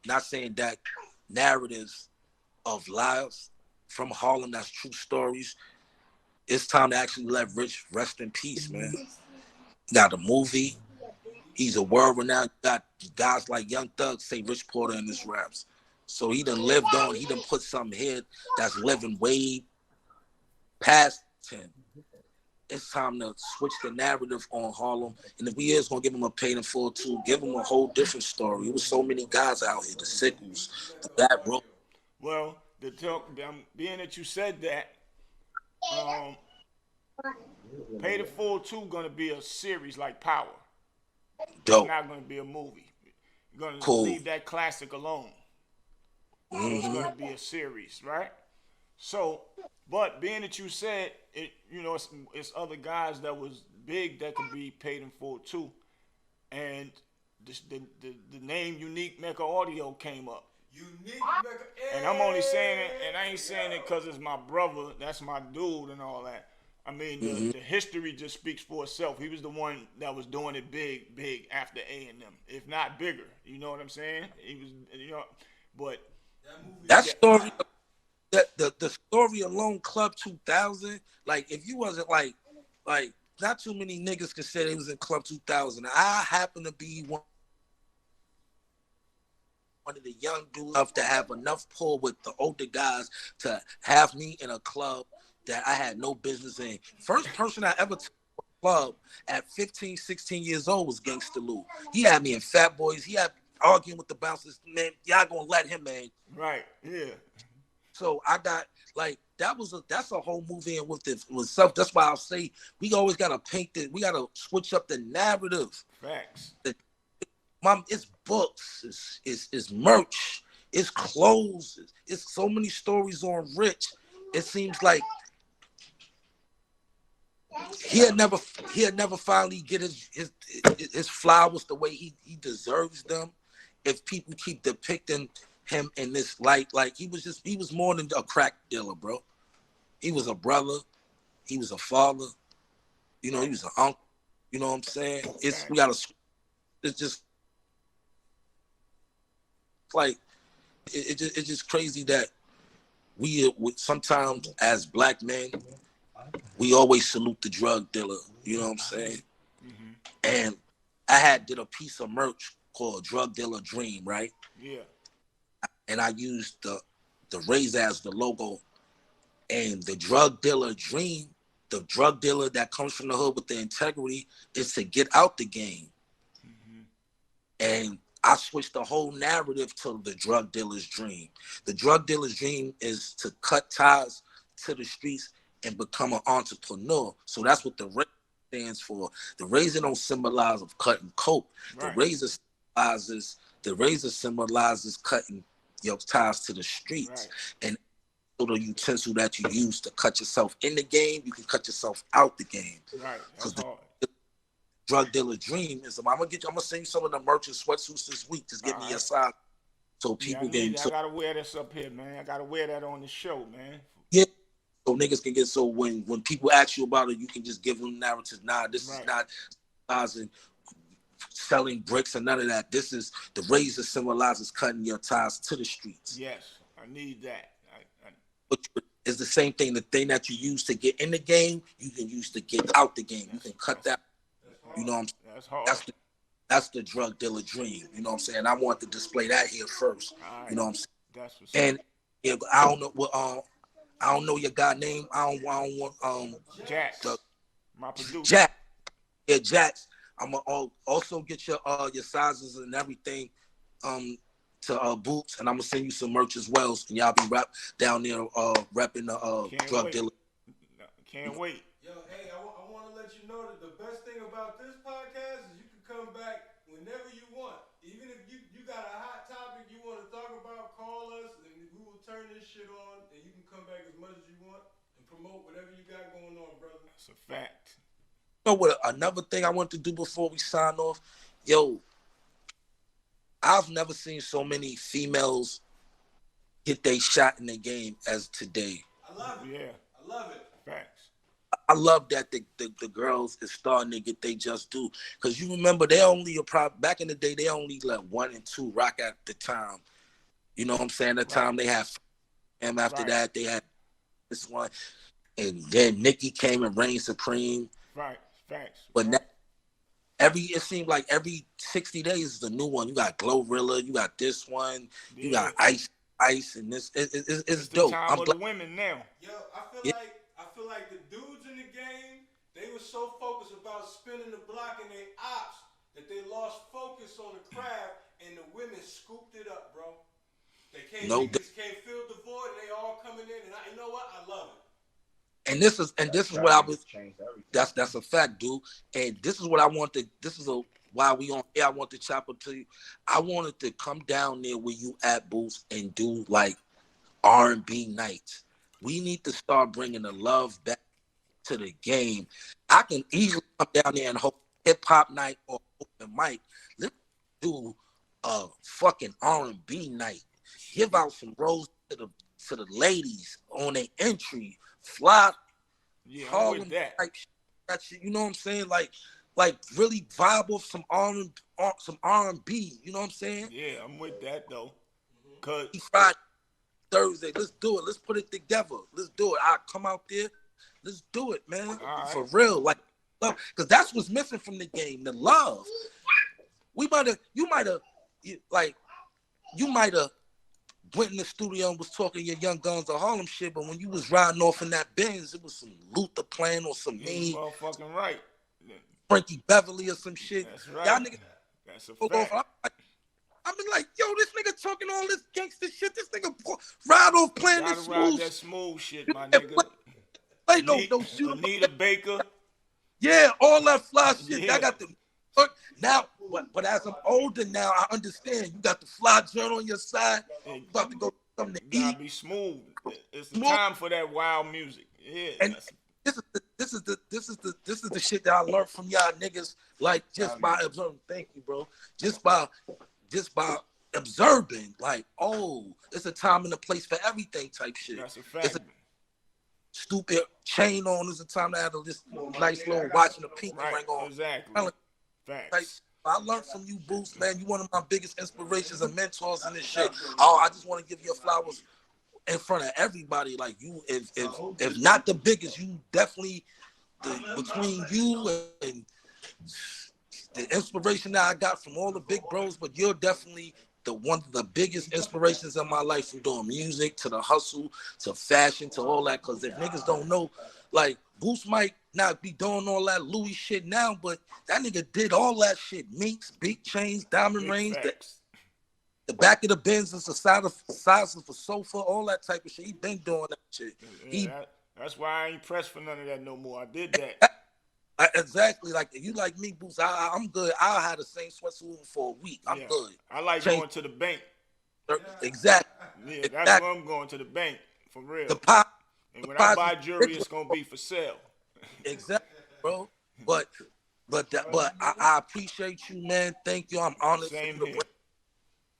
Not saying that narratives of lives from Harlem that's true stories. It's time to actually let Rich rest in peace, man. You got a movie. He's a world renowned. You got guys like Young Thug say Rich Porter in his raps. So he done lived on. He done put something here that's living way past him. it's time to switch the narrative on Harlem. And if we is gonna give them a paid in full too, give them a whole different story. It was so many guys out here, the Sickles, the Bad Bro. Well, being that you said that, um, Pay the Full 2 gonna be a series like Power. Dope. It's not gonna be a movie. You're gonna Cool. leave that classic alone. So it's gonna be a series, right? So, but being that you said it, you know, it's other guys that was big that could be paid in full too, and the name Unique Mecca Audio came up. Unique Mecca, and I'm only saying it, and I ain't saying it because it's my brother, that's my dude, and all that. I mean, the history just speaks for itself. He was the one that was doing it big after A&M, if not bigger. You know what I'm saying? He was, you know, but that story. The story alone, Club 2000, like if you wasn't like not too many niggas could say they was in Club 2000. I happen to be one of the young dudes to have enough pull with the older guys to have me in a club that I had no business in. First person I ever took to a club at 15, 16 years old was Gangsta Lou. He had me in Fat Boys. He had arguing with the bouncers. Man, y'all gonna let him, man. Right, yeah. So I got like that's a whole movie in with stuff. That's why I'll say we always gotta paint it. We gotta switch up the narrative. Facts. It's books, it's merch, it's clothes, it's so many stories on Rich. It seems like he'll never finally get his flowers the way he deserves them if people keep depicting him in this light. Like he was more than a crack dealer, bro. He was a brother, he was a father, you know, he was an uncle, you know what I'm saying? It's just like it's just crazy that we sometimes as black men we always salute the drug dealer, you know what I'm saying? And I did a piece of merch called Drug Dealer Dream, right? Yeah. And I used the razor as the logo, and the drug dealer dream, the drug dealer that comes from the hood with the integrity, is to get out the game. And I switched the whole narrative to the drug dealer's dream. The drug dealer's dream is to cut ties to the streets and become an entrepreneur. So that's what the razor stands for. The razor don't symbolize of cutting coke. Right. The razor symbolizes cutting your ties to the streets. Right. And so the utensil that you use to cut yourself in the game, you can cut yourself out the game. Right. Because the drug dealer dream is, I'm gonna send you some of the merch and sweatsuits this week. Just give me your size so people I gotta wear this up here, man. I gotta wear that on the show, man. Yeah. So niggas can get, so when people ask you about it, you can just give them narrative. Nah, this is not selling bricks or none of that. This is the razor symbolizes cutting your ties to the streets. Yes, I need that. But it's the same thing. The thing that you use to get in the game, you can use to get out the game. You can cut that. You know what I'm saying? That's hard. That's the drug dealer dream. You know what I'm saying? I want to display that here first. Right. You know what I'm saying? That's what's and yeah, I don't know what I don't know your guy name. I don't want Jax. My producer. Jack. Yeah, Jax. I'm gonna also get your sizes and everything to Boots, and I'm gonna send you some merch as well, and y'all be down there repping the drug dealer. Can't wait. Yo, hey, I want to let you know that the best thing about this podcast is you can come back whenever you want. Even if you got a hot topic you want to talk about, call us, and we will turn this shit on, and you can come back as much as you want and promote whatever you got going on, brother. That's a fact. You know what? Another thing I want to do before we sign off, yo, I've never seen so many females get they shot in the game as today. I love it. Yeah, I love it. Facts. I love that the girls is starting to get they just due, because you remember they only back in the day they only let 1 and 2 rock at the time. You know what I'm saying? At the time they had, and after that they had this one, and then Nicki came and reigned supreme. Right. Facts. But now, it seemed like every 60 days is a new one. You got Glorilla, you got this one, you got Ice, and this. It's dope. Time of the women now. Yo, I feel like the dudes in the game, they was so focused about spinning the block and they ops that they lost focus on the craft, and the women scooped it up, bro. Niggas can't fill the void, and they all coming in, and you know what? I love it. And this is what I was. That's a fact, dude. And this is what I want to. Why we on here. I want to chop up to you. I wanted to come down there where you at, Boost, and do like R&B nights. We need to start bringing the love back to the game. I can easily come down there and hold hip hop night or open mic. Let's do a fucking R&B night. Give out some roses to the ladies on their entry. Fly, I'm with that. That shit, you know what I'm saying? Like really vibe off some R&B. You know what I'm saying? Yeah, I'm with that though. Cause Friday, Thursday, let's do it. Let's put it together. Let's do it. I'll come out there. Let's do it, man. Right. For real, like love, because that's what's missing from the game. The love. You might have went in the studio and was talking your Young Guns of Harlem shit, but when you was riding off in that Benz, it was some Luther playing or some me. Motherfucking right. Frankie Beverly or some shit. That's right. Y'all niggas. That's a fact. I've been like, yo, this nigga talking all this gangster shit. This nigga ride off playing this smooth. Ride that smooth shit, my nigga. Play no shoot. Anita Baker. Yeah, all that fly shit. Yeah. I got the now, but as I'm older now, I understand. You got the fly journal on your side. You about to go something to eat. Be smooth. It's the time for that wild music. Yeah. And this is the shit that I learned from y'all niggas. Like just by observing. Thank you, bro. Just by observing. Like, oh, it's a time and a place for everything type shit. That's a fact. Stupid chain on is a time to have this nice little watching the pink ring on. Exactly. Facts. I learned from you, Boost, man. You one of my biggest inspirations and mentors in this shit. Oh, I just want to give you flowers in front of everybody. Like you, if not the biggest, you definitely between you and the inspiration that I got from all the big bros, but you're definitely one of the biggest inspirations in my life, from doing music to the hustle to fashion to all that. Because if niggas don't know, like Boost might not be doing all that Louis shit now, but that nigga did all that shit. Minks, big chains, diamond rings, the back of the Benz is the size of a sofa, all that type of shit. He been doing that shit. That's why I ain't pressed for none of that no more. I did that. Exactly. Like if you like me, Boost, I'm good. I'll have the same sweatsuit for a week. I'm good. I like going to the bank. Exactly. Yeah, that's where I'm going, to the bank, for real. And when I buy jewelry, it's gonna be for sale. Exactly, bro. But I appreciate you, man. Thank you. I'm honored for the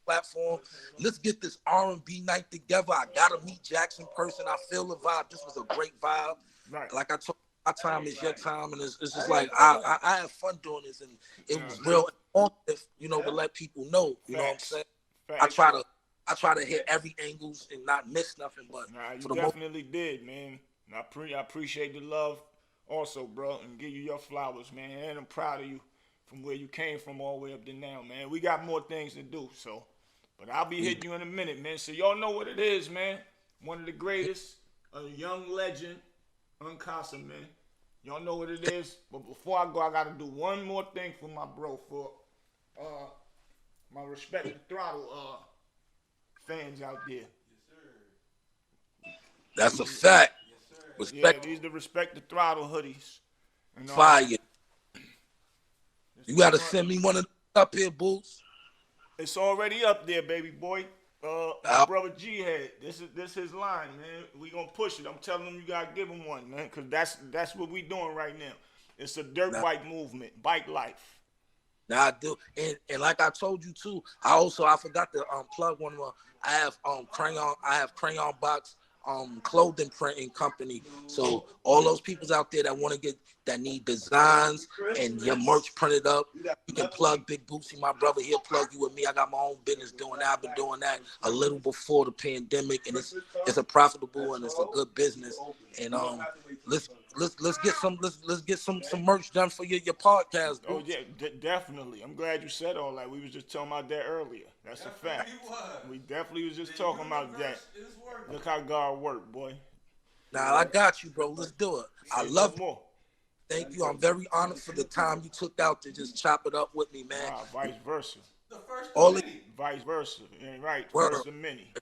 platform. Let's get this R&B night together. I gotta meet Jackson in person. I feel the vibe. This was a great vibe. Right. Like I told you, my time is your time, and it's just like I have fun doing this, and it was real informative, to let people know. You know what I'm saying? I try to hit every angles and not miss nothing. But you definitely did, man. And I appreciate the love also, bro, and give you your flowers, man. And I'm proud of you from where you came from all the way up to now, man. We got more things to do, but I'll be hitting you in a minute, man. So y'all know what it is, man. One of the greatest, a young legend, Unkasa, man. Y'all know what it is. But before I go, I got to do one more thing for my bro, for my Respect the Throttle fans out there. Yes, sir. That's a fact. Yes, sir. Respect. Yeah, these the Respect the Throttle hoodies. Fire. You gotta send me one of them up here, Boots. It's already up there, baby boy. My brother G-Head. This his line, man. We gonna push it. I'm telling him you gotta give him one, man, because that's what we doing right now. It's a dirt bike movement, bike life. Now I do, and like I told you too, I forgot to plug one more. I have Crayon Box clothing printing company. So all those people out there that need designs and your merch printed up, you can plug Big Bootsy, my brother. He'll plug you with me. I got my own business doing that. I've been doing that a little before the pandemic, and it's a profitable and it's a good business. And let's get some merch done for your podcast. Bro. Oh yeah, definitely. I'm glad you said all that. We was just talking about that earlier. That's a fact. We definitely was just talking about that. Look how God worked, boy. Nah, I got you, bro. Let's do it. I love more. Thank you. I'm very honored for the time you took out to just chop it up with me, man. Vice versa. The first of All the many. Vice versa. Yeah, right. word. First of many.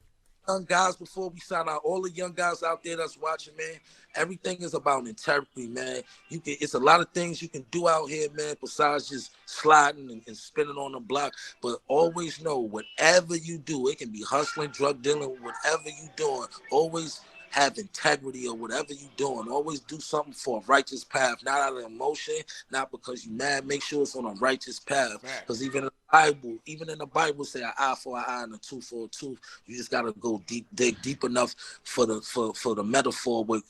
Young guys, before we sign out, all the young guys out there that's watching, man, everything is about integrity, man. It's a lot of things you can do out here, man, besides just sliding and spinning on the block. But always know, whatever you do, it can be hustling, drug dealing, whatever you doing, always have integrity or whatever you doing. Always do something for a righteous path, not out of emotion, not because you mad. Make sure it's on a righteous path. Because even in the Bible say an eye for an eye and a tooth for a tooth. You just gotta go deep, dig deep enough for the metaphor what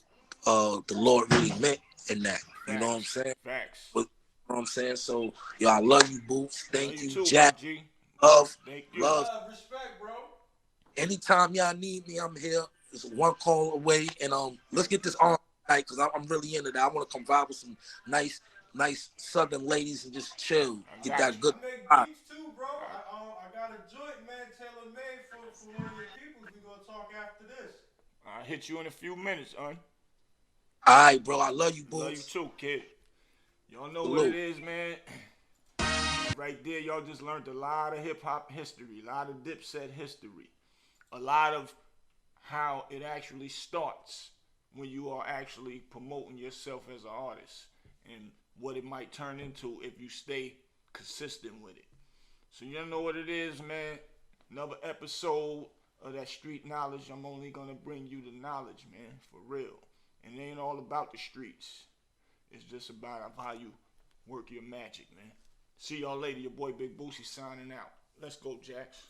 the Lord really meant in that. You know what I'm saying? Facts. But, you know what I'm saying? So, yo, I love you, Boots. Thank you, too, Jack. G. Love, Thank you. love. Respect, bro. Anytime y'all need me, I'm here. It's one call away, and let's get this on tonight because I'm really into that. I want to come vibe with some nice Southern ladies and just chill, get that good. I make beats too, bro. I got a joint, man, tailor made for one of your peoples. We gonna talk after this. I'll hit you in a few minutes, All right, bro. I love you, Boots. Love you too, kid. Y'all know what it is, man. Right there, y'all just learned a lot of hip hop history, a lot of Dipset history, a lot of how it actually starts when you are actually promoting yourself as an artist and what it might turn into if you stay consistent with it. So you know what it is, man. Another episode of that street knowledge. I'm only gonna bring you the knowledge, man, for real. And it ain't all about the streets. It's just about how you work your magic, man. See y'all later. Your boy Big Boosie signing out. Let's go, Jax.